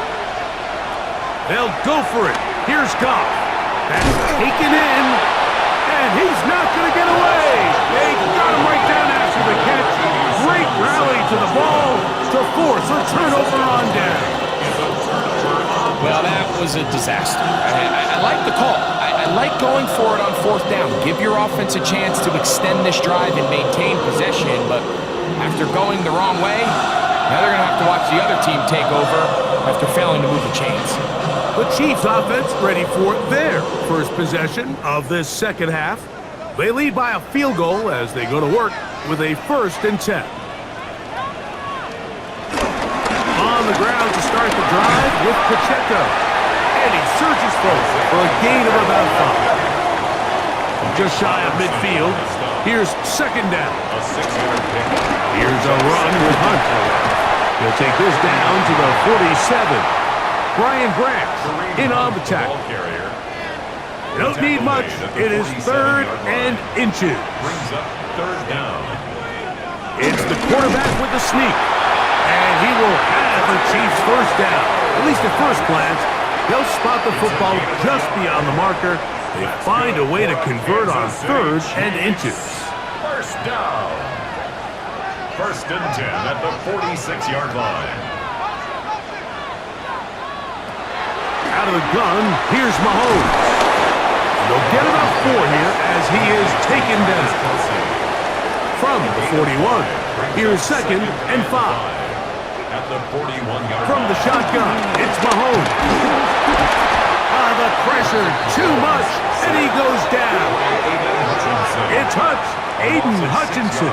Speaker 3: They'll go for it. Here's Goff. That's taken in, and he's not going to get away. They got him right down after the catch. Great rally to the ball to force a turnover on down.
Speaker 4: Well, that was a disaster. I like the call. I like going for it on 4th down. Give your offense a chance to extend this drive and maintain possession, but after going the wrong way, now they're going to have to watch the other team take over after failing to move the chains.
Speaker 3: The Chiefs offense ready for their first possession of this second half. They lead by a field goal as they go to work with a 1st and 10. On the ground to start the drive with Pacheco. And he surges forward for a gain of about 5. Just shy of midfield. Here's 2nd down.
Speaker 2: A 6-yard pickup.
Speaker 3: Here's a run with Hunt. He'll take this down to the 47. Brian Grant in on the tackle. Don't need much. It is 3rd and inches.
Speaker 2: Brings up 3rd down.
Speaker 3: It's the quarterback with the sneak. And he will have the Chiefs first down. At least at first glance, they'll spot the football just beyond the marker. They find a way to convert on 3rd and inches.
Speaker 2: First down. 1st and 10 at the 46-yard line.
Speaker 3: Out of the gun, here's Mahomes. They'll get about 4 here as he is taken down. From the 41. Here's 2nd and 5.
Speaker 2: At the 41-yard
Speaker 3: From the shotgun, it's Mahomes. The pressure, too much, and he goes down. It's Aiden Hutchinson,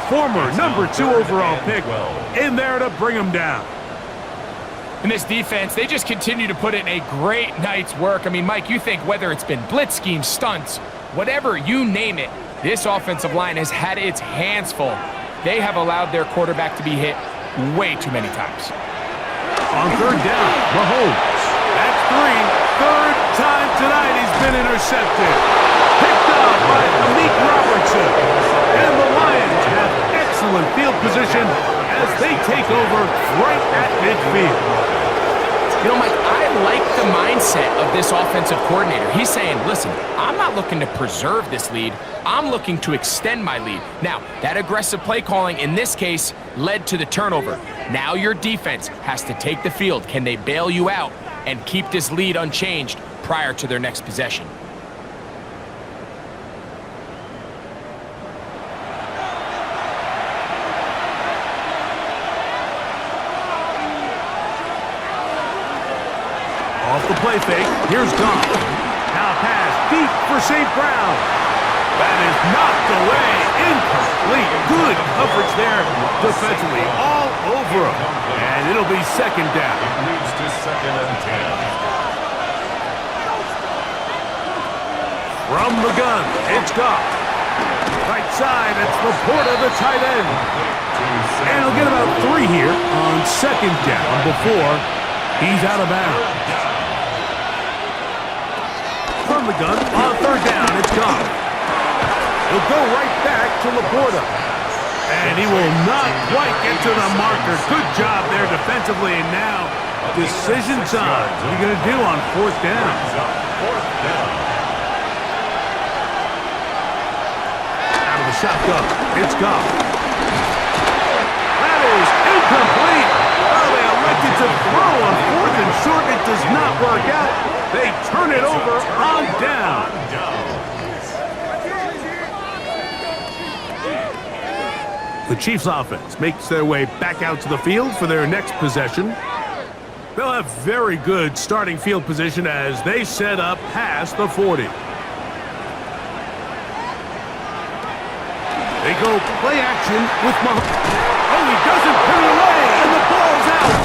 Speaker 3: former number 2 overall pick, in there to bring him down.
Speaker 4: In this defense, they just continue to put in a great night's work. I mean, Mike, you think whether it's been blitz schemes, stunts, whatever you name it, this offensive line has had its hands full. They have allowed their quarterback to be hit way too many times.
Speaker 3: On 3rd down, Mahomes. That's 3. 3rd time tonight he's been intercepted. Picked up by Malik Robertson. And the Lions have excellent field position as they take over right at midfield.
Speaker 4: You know, Mike, I like the mindset of this offensive coordinator. He's saying, listen, I'm not looking to preserve this lead. I'm looking to extend my lead. Now, that aggressive play calling in this case led to the turnover. Now your defense has to take the field. Can they bail you out and keep this lead unchanged prior to their next possession?
Speaker 3: Off the play fake, here's Goff. Now pass deep for St. Brown. That is knocked away, incomplete. Good coverage there defensively, all over him. And it'll be 2nd down.
Speaker 2: It leads to 2nd and 10.
Speaker 3: From the gun, it's Goff. Right side, it's Laporta, the tight end. And he'll get about 3 here on 2nd down before he's out of bounds. From the gun, on 3rd down, it's Goff. He'll go right back to Laporta. And he will not quite get to the marker. Good job there defensively. And now, decision time. What are you going to do on 4th down? Out of the shotgun, it's Goff. That is incomplete. Oh, they elected to throw on 4th and short. It does not work out. They turn it over on down. The Chiefs offense makes their way back out to the field for their next possession. They'll have very good starting field position as they set up past the 40. They go play action with Mahomes. Oh, he doesn't put it away, and the ball's out.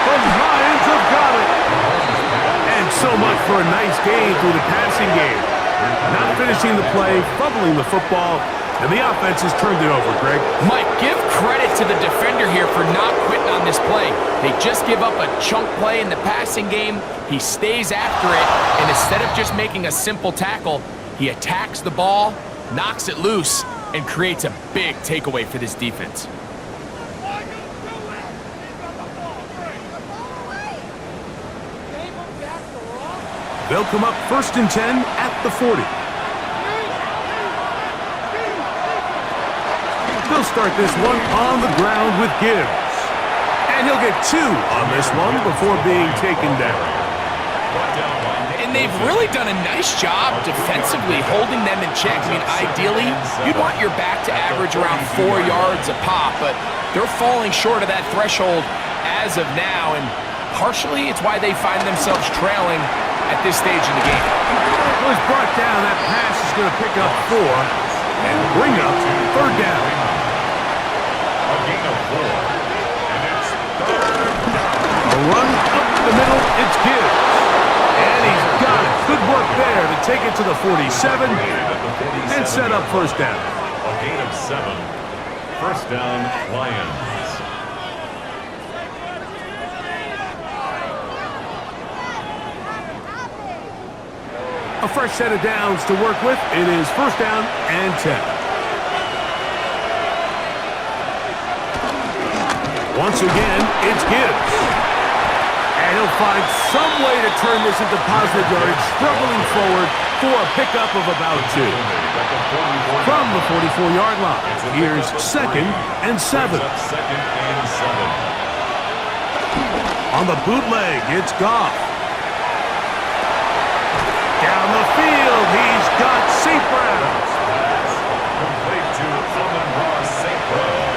Speaker 3: The Lions have got it. And so much for a nice game through the passing game. Not finishing the play, fumbling the football, and the offense has turned it over, Greg.
Speaker 4: Mike, give credit to the defender here for not quitting on this play. They just give up a chunk play in the passing game. He stays after it, and instead of just making a simple tackle, he attacks the ball, knocks it loose, and creates a big takeaway for this defense.
Speaker 3: They'll come up 1st and 10 at the 40. They'll start this one on the ground with Gibbs. And he'll get 2 on this one before being taken down.
Speaker 4: And they've really done a nice job defensively holding them in check. I mean, ideally, you'd want your back to average around 4 yards a pop, but they're falling short of that threshold as of now, and partially it's why they find themselves trailing at this stage in the game.
Speaker 3: It was brought down. That pass is going to pick up 4 and bring up 3rd down.
Speaker 2: A gain of 4. And it's 3rd down.
Speaker 3: A run up the middle. It's Gibbs. And he's got it. Good work there to take it to the 47 and set up 1st down.
Speaker 2: A gain of 7. 1st down, Lions.
Speaker 3: A fresh set of downs to work with. It is 1st down and 10. Once again, it's Gibbs. And he'll find some way to turn this into positive yardage, struggling forward for a pickup of about 2. From the 44-yard line, here's 2nd and 7. On the bootleg, it's Goff. Down the field, he's got St. Brown.
Speaker 2: Complete to Amon-Ra St. Brown.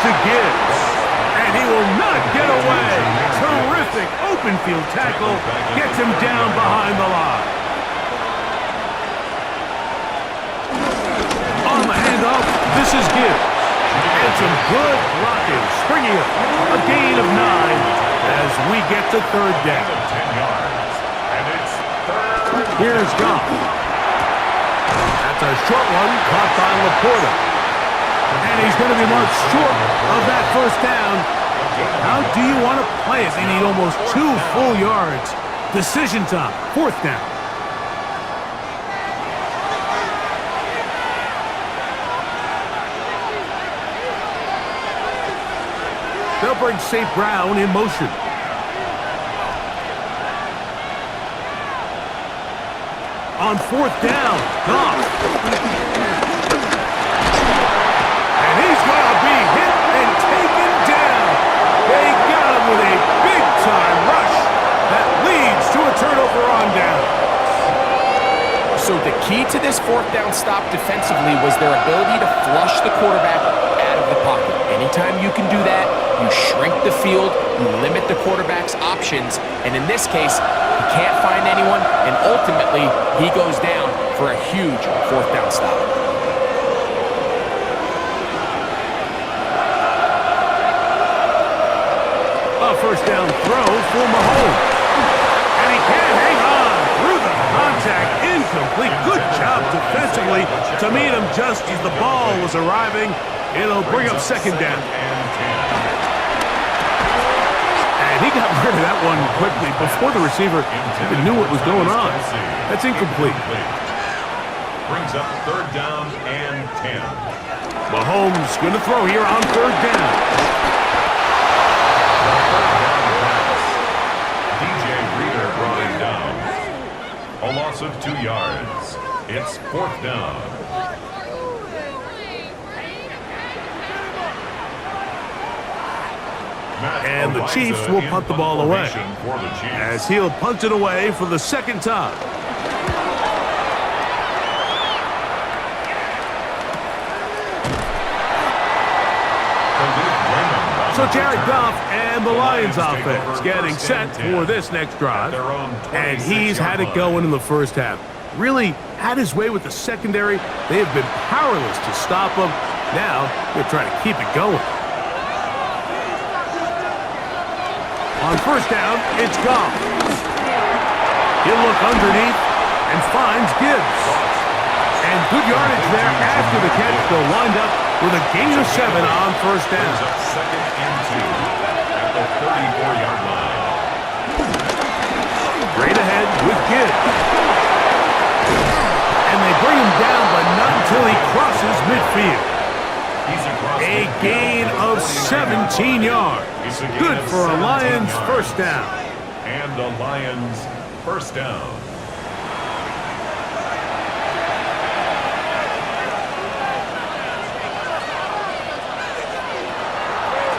Speaker 3: to Gibbs. And he will not get away. Terrific open field tackle. Gets him down behind the line. On the handoff, this is Gibbs. And some good blocking. Springing up. A gain of 9 as we get to third down.
Speaker 2: 10 yards. And it's third.
Speaker 3: Here's Goff. That's a short one caught by Laporta. And he's going to be marked short of that first down. How do you want to play it? They need almost 2 full yards. Decision time. Fourth down. They'll bring St. Brown in motion. On fourth down, Goff. And he's going to be hit and taken down. They got him with a big-time rush that leads to a turnover on down.
Speaker 4: So the key to this fourth down stop defensively was their ability to flush the quarterback out of the pocket. Anytime you can do that, you shrink the field, you limit the quarterback's options, and in this case, he can't find anyone, and ultimately, he goes down for a huge fourth down stop.
Speaker 3: A first down throw for Mahomes. And he can't hang on through the contact. Incomplete. Good job defensively to meet him just as the ball was arriving. It'll bring up second down. And he got rid of that one quickly before the receiver even knew what was going on. That's incomplete.
Speaker 2: Brings up third down and 10.
Speaker 3: Mahomes going to throw here on third down.
Speaker 2: DJ Reader brought him down. A loss of 2 yards. It's fourth down.
Speaker 3: And the Chiefs will punt the ball away as he'll punt it away for the second time. So Jared Goff and the Lions offense getting set for this next drive. And he's had it going in the first half. Really had his way with the secondary. They have been powerless to stop him. Now they're trying to keep it going. On first down, it's Goff. He'll look underneath and finds Gibbs. And good yardage there after the catch. They'll wind up with a gain of 7 on first down.
Speaker 2: Second and 2 at the 34-yard line.
Speaker 3: Straight ahead with Gibbs. And they bring him down, but not until he crosses midfield. A gain of 17 yards. Good for a Lions first down.
Speaker 2: And a Lions first down.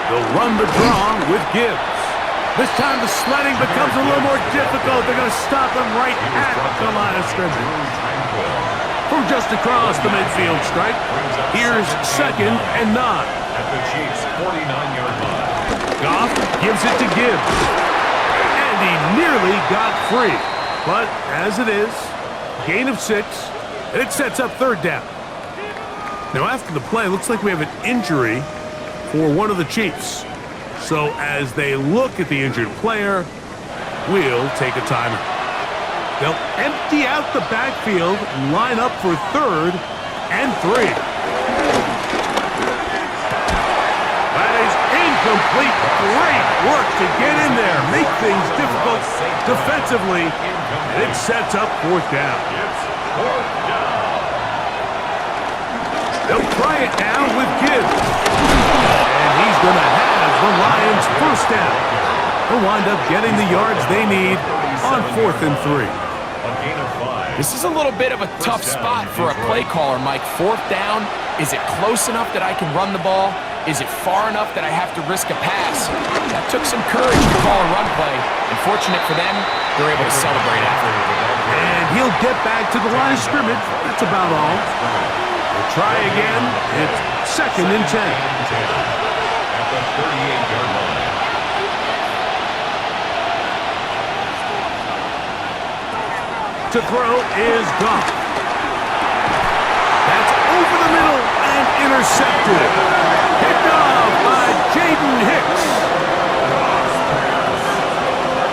Speaker 3: They'll run the draw with Gibbs. This time the sledding becomes a little more difficult. They're going to stop him right at the line of scrimmage. From just across the midfield stripe, here's second and 9.
Speaker 2: At the Chiefs' 49-yard line.
Speaker 3: Goff gives it to Gibbs. And he nearly got free. But as it is, gain of 6, and it sets up third down. Now after the play, it looks like we have an injury for one of the Chiefs. So as they look at the injured player, we'll take a timeout. They'll empty out the backfield and line up for third and 3. That is incomplete. Great work to get in there, make things difficult defensively, and it sets up fourth down. They'll try it now with Gibbs. And he's going to have the Lions first down. They'll wind up getting the yards they need on fourth and 3.
Speaker 4: This is a little bit of a tough spot for a play caller, Mike. Fourth down, is it close enough that I can run the ball? Is it far enough that I have to risk a pass? That took some courage to call a run play. Unfortunate for them, they're able to celebrate after.
Speaker 3: And he'll get back to the line of scrimmage. That's about all. We'll try again. It's second and 10.
Speaker 2: 38-yard line.
Speaker 3: To throw is Goff. That's over the middle and intercepted. Picked off by Jaden Hicks.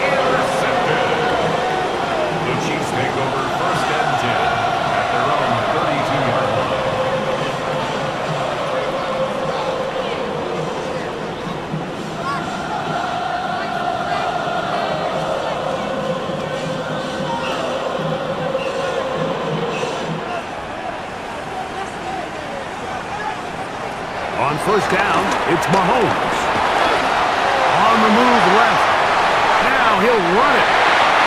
Speaker 2: Intercepted. The Chiefs take over 1st and 10 at their own 32-yard line.
Speaker 3: On 1st down, it's Mahomes. On the move left. Now he'll run it.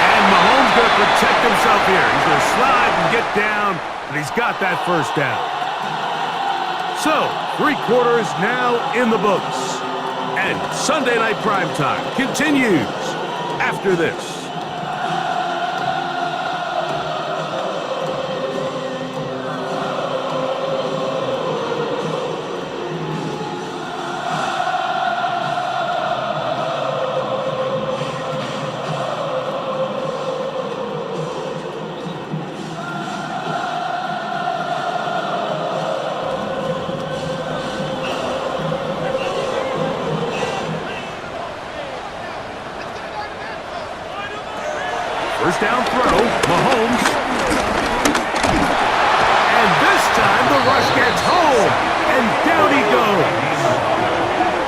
Speaker 3: And Mahomes going to protect himself here. He's going to slide and get down, and he's got that 1st down. So, 3 quarters now in the books. And Sunday Night Primetime continues after this. First down throw, Mahomes. And this time the rush gets home. And down he goes.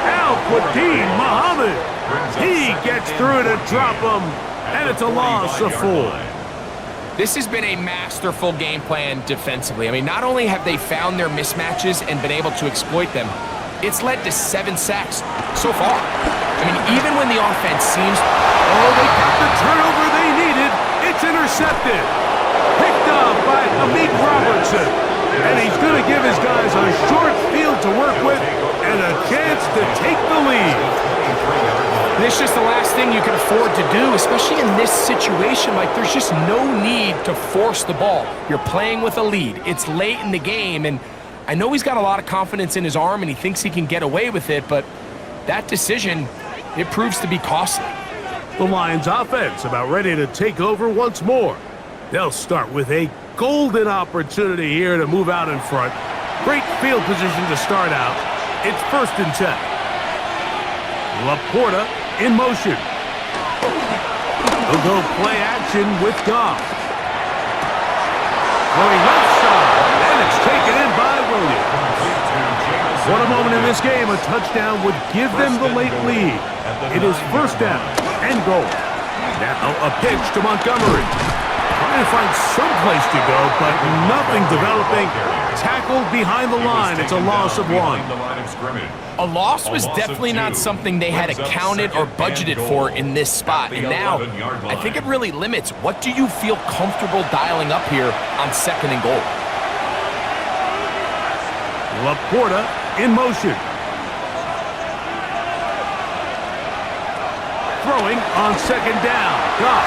Speaker 3: Al-Quadin Muhammad. He gets through to drop him. And it's a loss of 4.
Speaker 4: This has been a masterful game plan defensively. I mean, not only have they found their mismatches and been able to exploit them, it's led to 7 sacks so far. I mean, even when the offense seems...
Speaker 3: Oh, they got the turnover they needed. It's intercepted. Picked off by Amik Robertson. And he's going to give his guys a short field to work with and a chance to take the lead.
Speaker 4: And it's just the last thing you can afford to do, especially in this situation. Like, there's just no need to force the ball. You're playing with a lead. It's late in the game, and I know he's got a lot of confidence in his arm, and he thinks he can get away with it, but that decision, it proves to be costly.
Speaker 3: The Lions offense about ready to take over once more. They'll start with a golden opportunity here to move out in front. Great field position to start out. It's 1st and 10. Laporta in motion. He'll go play action with Goff. Going left side, and it's taken in by Williams. What a moment in this game. A touchdown would give them the late lead. It is 1st down and goal. Now a pitch to Montgomery. Trying to find some place to go, but nothing developing. Tackled behind the line. It's a loss of 1.
Speaker 4: A loss was definitely not something they had accounted or budgeted for in this spot. And now, I think it really limits what do you feel comfortable dialing up here on 2nd and goal.
Speaker 3: Laporta in motion. Throwing on 2nd down. Goff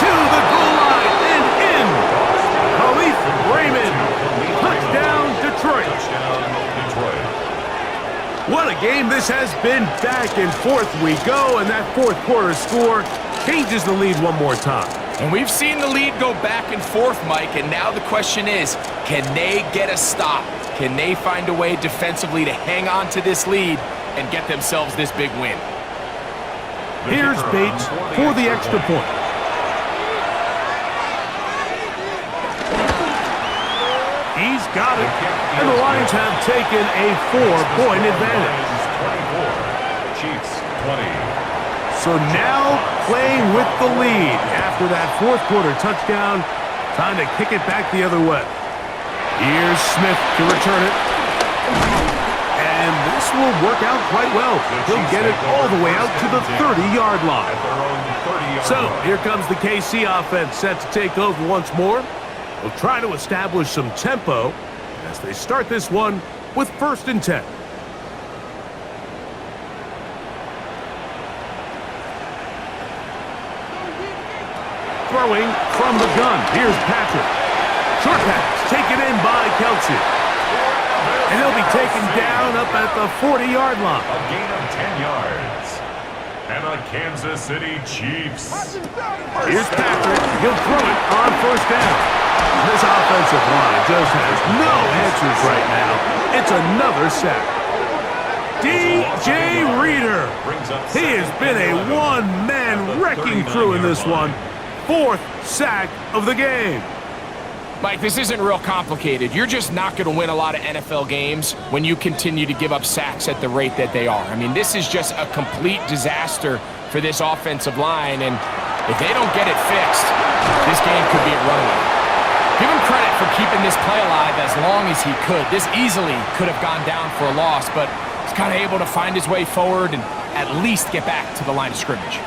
Speaker 3: to the goal line and in. Khalif Raymond. Touchdown, Detroit. What a game this has been. Back and forth we go, and that 4th quarter score changes the lead one more time.
Speaker 4: And we've seen the lead go back and forth, Mike, and now the question is, can they get a stop? Can they find a way defensively to hang on to this lead and get themselves this big win?
Speaker 3: Here's Bates for the extra point. He's got it, and the Lions have taken a 4-point advantage.
Speaker 2: 24, Chiefs 20.
Speaker 3: So now playing with the lead after that 4th quarter touchdown, time to kick it back the other way. Here's Smith to return it. And this will work out quite well. He'll get it all the way out to the 30-yard line. So here comes the KC offense set to take over once more. They'll try to establish some tempo as they start this one with 1st and 10. Throwing from the gun. Here's Patrick. Short pass taken in by Kelce. And he'll be taken down up at the 40-yard line.
Speaker 2: A gain of 10 yards. And a Kansas City Chiefs.
Speaker 3: Here's Patrick. He'll throw it on first down. This offensive line just has no answers right now. It's another sack. DJ Reader. He has been a one-man wrecking crew in this one. 4th sack of the game.
Speaker 4: Mike, this isn't real complicated. You're just not going to win a lot of NFL games when you continue to give up sacks at the rate that they are. I mean, this is just a complete disaster for this offensive line, and if they don't get it fixed, this game could be a runaway. Give him credit for keeping this play alive as long as he could. This easily could have gone down for a loss, but he's kind of able to find his way forward and at least get back to the line of scrimmage.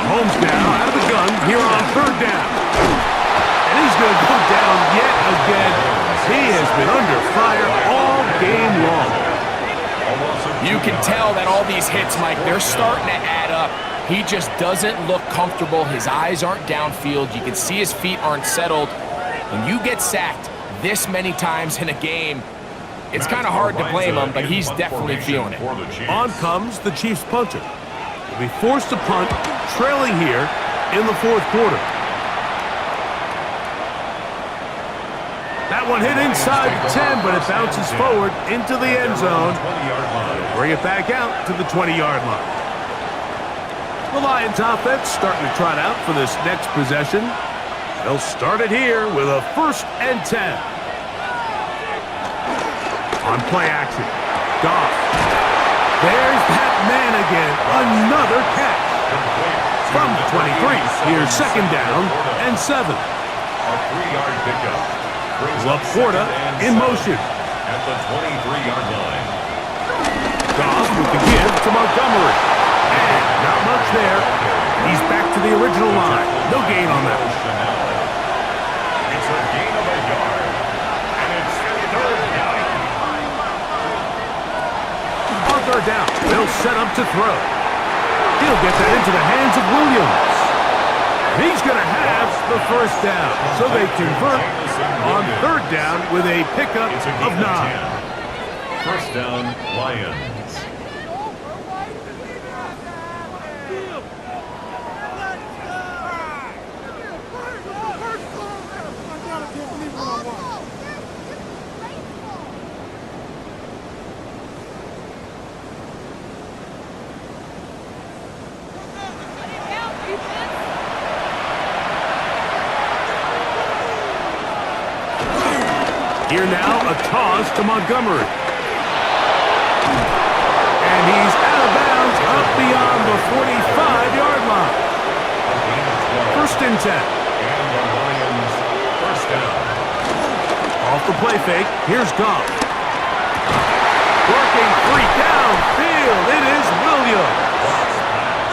Speaker 3: Mahomes now out of the gun here on 3rd down. And he's going to go down yet again. He has been under fire all game long.
Speaker 4: You can tell that all these hits, Mike, they're starting to add up. He just doesn't look comfortable. His eyes aren't downfield. You can see his feet aren't settled. When you get sacked this many times in a game, it's kind of hard to blame him, but he's definitely feeling it.
Speaker 3: On comes the Chiefs punter. He'll be forced to punt, trailing here in the 4th quarter. That one hit inside the 10, but it bounces forward into the end zone. Bring it back out to the 20-yard line. The Lions offense starting to trot out for this next possession. They'll start it here with a 1st and 10. On play action, Goff. There's that man again. Another catch. From the 23, here's 2nd down and 7.
Speaker 2: A 3-yard pickup.
Speaker 3: Laporta in motion.
Speaker 2: At the 23-yard line.
Speaker 3: Goff with the give to Montgomery. And not much there. He's back to the original line. No gain on that.
Speaker 2: It's a gain of a yard. And it's 3rd down.
Speaker 3: On 3rd down, they'll set up to throw. He'll get that into the hands of Williams. He's going to have the 1st down. So they convert on 3rd down with a pickup of 9.
Speaker 2: 1st down, Lions.
Speaker 3: Here now, a toss to Montgomery. And he's out of bounds up beyond the 45-yard line. 1st and 10.
Speaker 2: And the Lions, 1st down.
Speaker 3: Off the play fake, here's Goff. Working 3 downfield, it is Williams.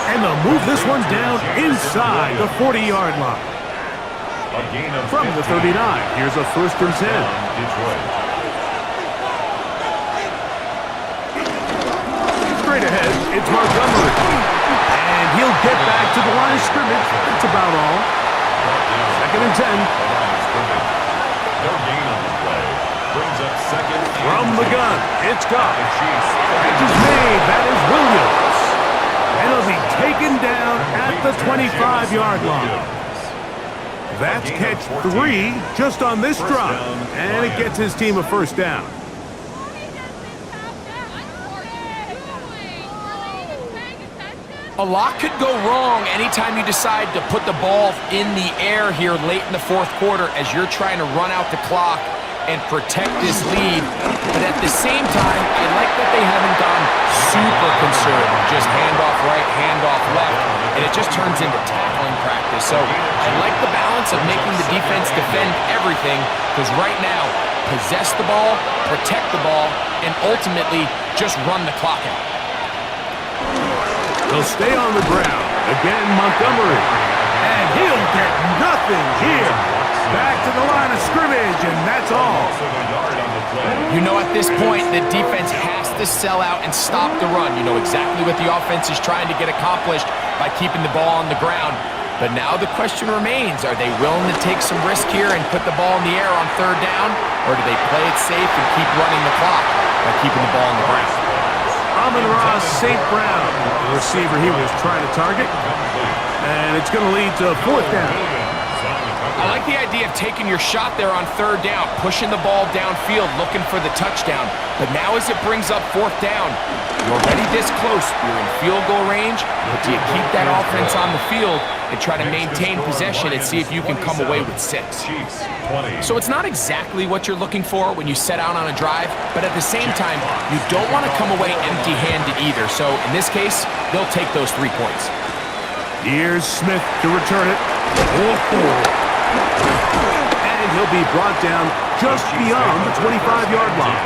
Speaker 3: And they'll move this one down inside the 40-yard line. From the 39, here's a 1st and 10.
Speaker 2: Detroit.
Speaker 3: Straight ahead, it's Montgomery. And he'll get back to the line of scrimmage. That's about all. 2nd and 10.
Speaker 2: No gain on the play. Brings up 2nd.
Speaker 3: From the gun, it's Goff. Catch is made. That is Williams. And he'll be taken down at the 25-yard line. That's catch 3 just on this drive, and it gets his team a 1st down.
Speaker 4: A lot could go wrong anytime you decide to put the ball in the air here late in the 4th quarter as you're trying to run out the clock and protect this lead. But at the same time, I like that they haven't gone super conservative. Just handoff right, handoff left, and it just turns into tackling practice. So I like the balance of making the defense defend everything, because right now, possess the ball, protect the ball, and ultimately just run the clock out.
Speaker 3: They'll stay on the ground. Again, Montgomery. And he'll get nothing here. Back to the line of scrimmage, and that's all.
Speaker 4: You know, at this point, the defense has to sell out and stop the run. You know exactly what the offense is trying to get accomplished by keeping the ball on the ground. But now the question remains, are they willing to take some risk here and put the ball in the air on third down, or do they play it safe and keep running the clock by keeping the ball on the ground?
Speaker 3: Amon-Ra St. Brown, the receiver he was trying to target, and it's going to lead to fourth down.
Speaker 4: I like the idea of taking your shot there on third down, pushing the ball downfield, looking for the touchdown. But now as it brings up fourth down, you're already this close. You're in field goal range, but do you keep that offense on the field and try to maintain possession and see if you can come away with 6? So it's not exactly what you're looking for when you set out on a drive, but at the same time, you don't want to come away empty-handed either. So in this case, they'll take those 3 points.
Speaker 3: Here's Smith to return it. And he'll be brought down just beyond the 25-yard line.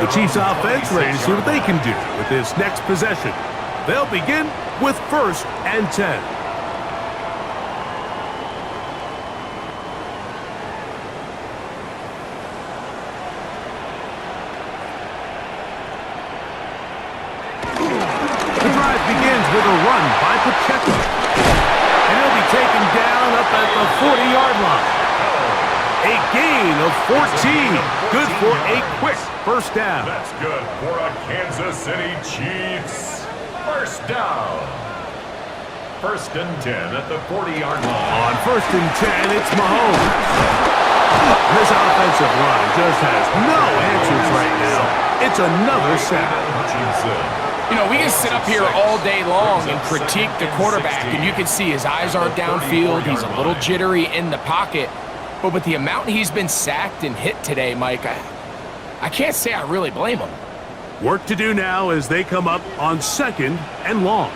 Speaker 3: The Chiefs offense ready to see what they can do with this next possession. They'll begin with 1st and 10. The drive begins with a run by Pacheco. And he'll be taken down up at the 40-yard line. A gain of 14. Good for a quick first down.
Speaker 2: That's good for a Kansas City Chiefs. First down. 1st and 10 at the 40-yard line.
Speaker 3: On 1st and 10, it's Mahomes. This offensive line just has no answers right now. It's another sack.
Speaker 4: You know, we can sit up here all day long and critique the quarterback, and you can see his eyes aren't downfield. He's a little jittery in the pocket. But with the amount he's been sacked and hit today, Mike, I can't say I really blame him.
Speaker 3: Work to do now as they come up on 2nd and long.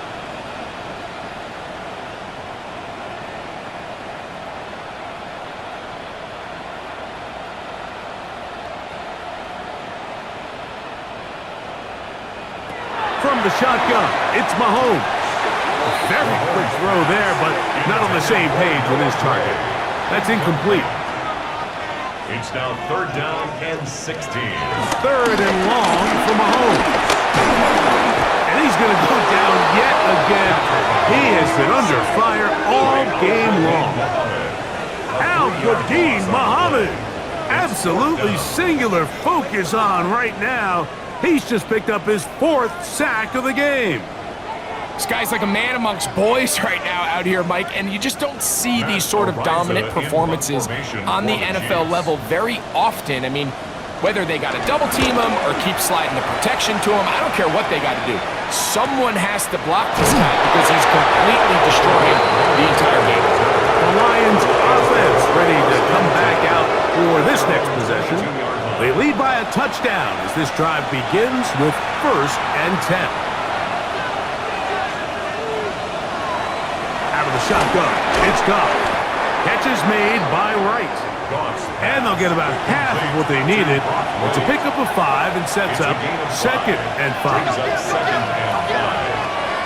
Speaker 3: From the shotgun, it's Mahomes. A very quick throw there, but not on the same page with his target. That's incomplete.
Speaker 2: It's now 3rd down and 16.
Speaker 3: 3rd and long for Mahomes. And he's going to go down yet again. He has been under fire all game long. Al-Quadin Muhammad. Absolutely singular focus on right now. He's just picked up his 4th sack of the game.
Speaker 4: This guy's like a man amongst boys right now out here, Mike, and you just don't see these sort of dominant performances on the NFL level very often. I mean, whether they got to double team him or keep sliding the protection to him, I don't care what they got to do. Someone has to block this guy because he's completely destroying the entire game.
Speaker 3: The Lions offense ready to come back out for this next possession. They lead by a touchdown as this drive begins with 1st and 10. Out of the shotgun, it's Goff. Catch is made by Wright. And they'll get about half of what they needed. It's a pickup of 5 and sets up 2nd and 5.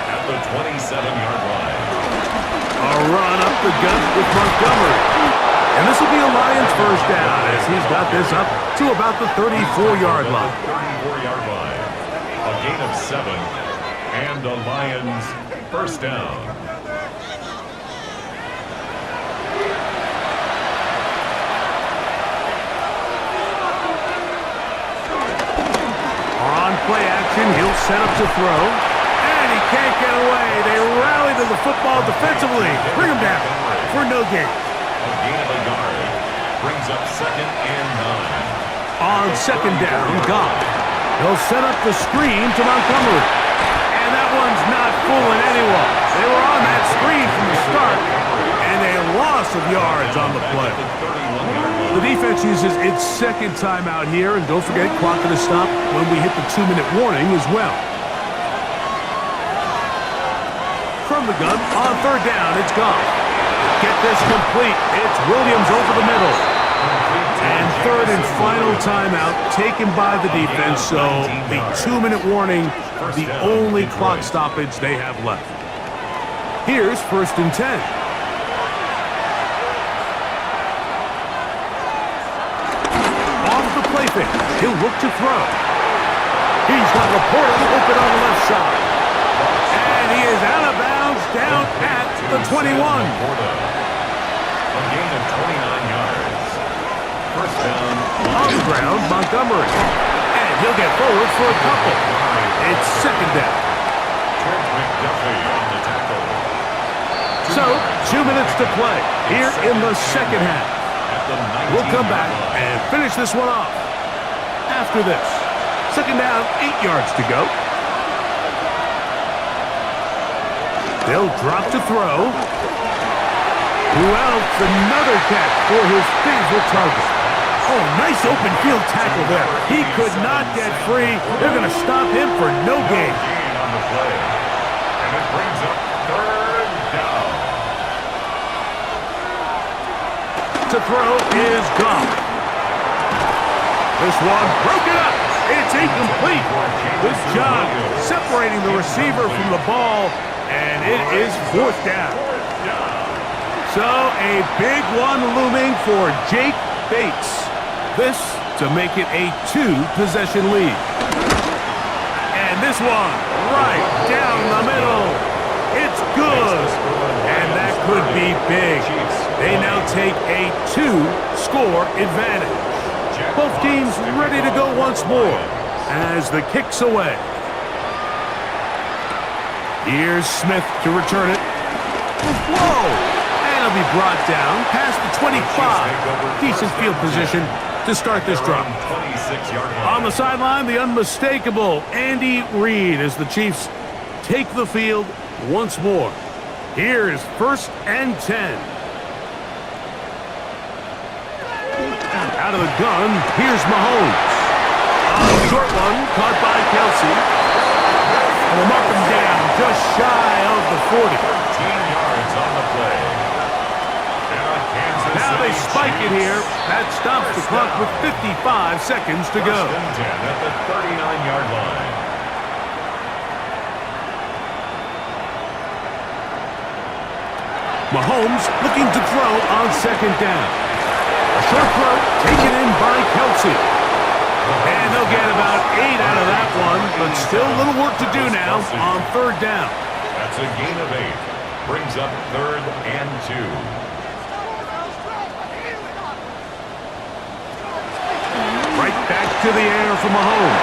Speaker 2: At the 27-yard line.
Speaker 3: A run up the gut with Montgomery. And this will be a Lions first down as he's got this up to about the 34-yard line.
Speaker 2: 34-yard line. A gain of 7 and a Lions first down.
Speaker 3: On play action, he'll set up to throw. And he can't get away. They rally to the football defensively. Bring him down for no gain.
Speaker 2: A gain of a yard brings up 2nd and 9.
Speaker 3: On 2nd down, Goff. He'll set up the screen to Montgomery. And that one's not fooling anyone. They were on that screen from the start, and a loss of yards on the play. The defense uses its 2nd timeout here, and don't forget, clock to stop when we hit the 2-minute warning as well. From the gun, on 3rd down, it's Goff. Get this complete. It's Williams over the middle. And 3rd and final timeout taken by the defense, so the 2-minute warning, the only clock stoppage they have left. Here's 1st and 10. Off the play fake. He'll look to throw. He's got Laporta open on the left side. And he is out of bounds down at the 21.
Speaker 2: A gain of 29 yards. First down.
Speaker 3: On the ground, Montgomery. And he'll get forward for a couple. It's second down.
Speaker 2: Trent McDuffie on the tackle.
Speaker 3: So, 2 minutes to play here in the second half. We'll come back and finish this one off after this. Second down, 8 yards to go. They'll drop to throw. Who else? Another catch for his favorite target. Oh, nice open field tackle there. He could not get free. They're going to stop him for no gain.
Speaker 2: On the play. And it brings up third down.
Speaker 3: To throw is Goff. This one broken up. It's incomplete. Good job separating the receiver from the ball, and it is fourth down. So a big one looming for Jake Bates. This to make it a 2-possession lead. And this one right down the middle. It's good. And that could be big. They now take a 2-score advantage. Both teams ready to go once more as the kick's away. Here's Smith to return it. Whoa! And it'll be brought down past the 25. Decent field position to start this drive. On the sideline, the unmistakable Andy Reid as the Chiefs take the field once more. Here's 1st and 10. Out of the gun, here's Mahomes. A short one, caught by Kelce. And they'll mark him down just shy of the 40.
Speaker 2: 13 yards on the play.
Speaker 3: Now they spike it here. That stops the clock with 55 seconds to go.
Speaker 2: 1st and 10 at the 39-yard line.
Speaker 3: Mahomes looking to throw on second down. A short throw taken in by Kelce. And they'll get about 8 out of that one, but still a little work to do now on third down.
Speaker 2: That's a gain of 8. Brings up 3rd and 2.
Speaker 3: Right back to the air for Mahomes.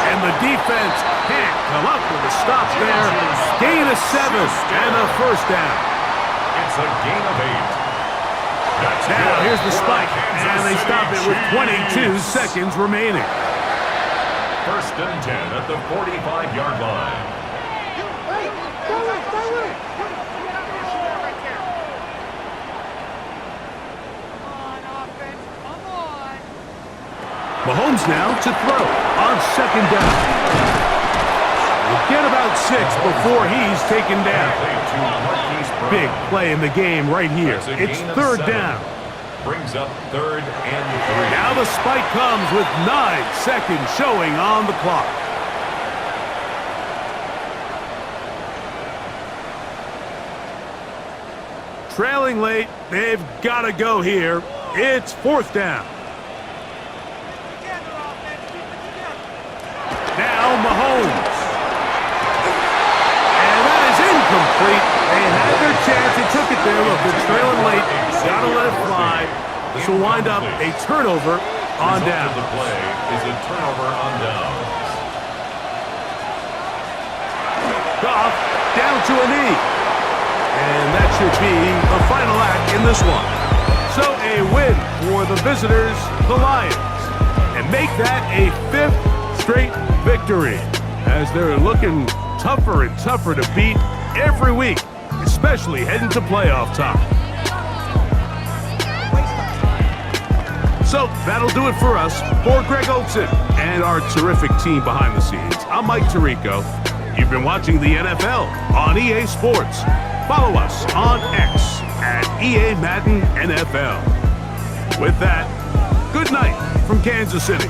Speaker 3: And the defense can't come up with a stop there. Gain of 7 and a first down.
Speaker 2: It's a gain of 8.
Speaker 3: Now here's the spike, and they stop it with 22 seconds remaining.
Speaker 2: 1st and 10 at the 45-yard line. Mahomes now to throw on second down. We'll get about 6 before he's taken down. Big play in the game right here. It's third down. Brings up 3rd and 3.
Speaker 3: Now the spike comes with 9 seconds showing on the clock. Trailing late, they've got to go here. It's fourth down. Now Mahomes. And that is incomplete. They had their chance. They took it there. Look, they're trailing late. Got to let it fly. This will wind up a turnover on down.
Speaker 2: The play is a turnover on down.
Speaker 3: Goff down to a knee. And that should be the final act in this one. So a win for the visitors, the Lions. And make that a 5th straight victory as they're looking tougher and tougher to beat every week, especially heading to playoff time. So that'll do it for us. For Greg Olson and our terrific team behind the scenes, I'm Mike Tirico. You've been watching the NFL on EA Sports. Follow us on X at EA Madden NFL. With that, good night from Kansas City.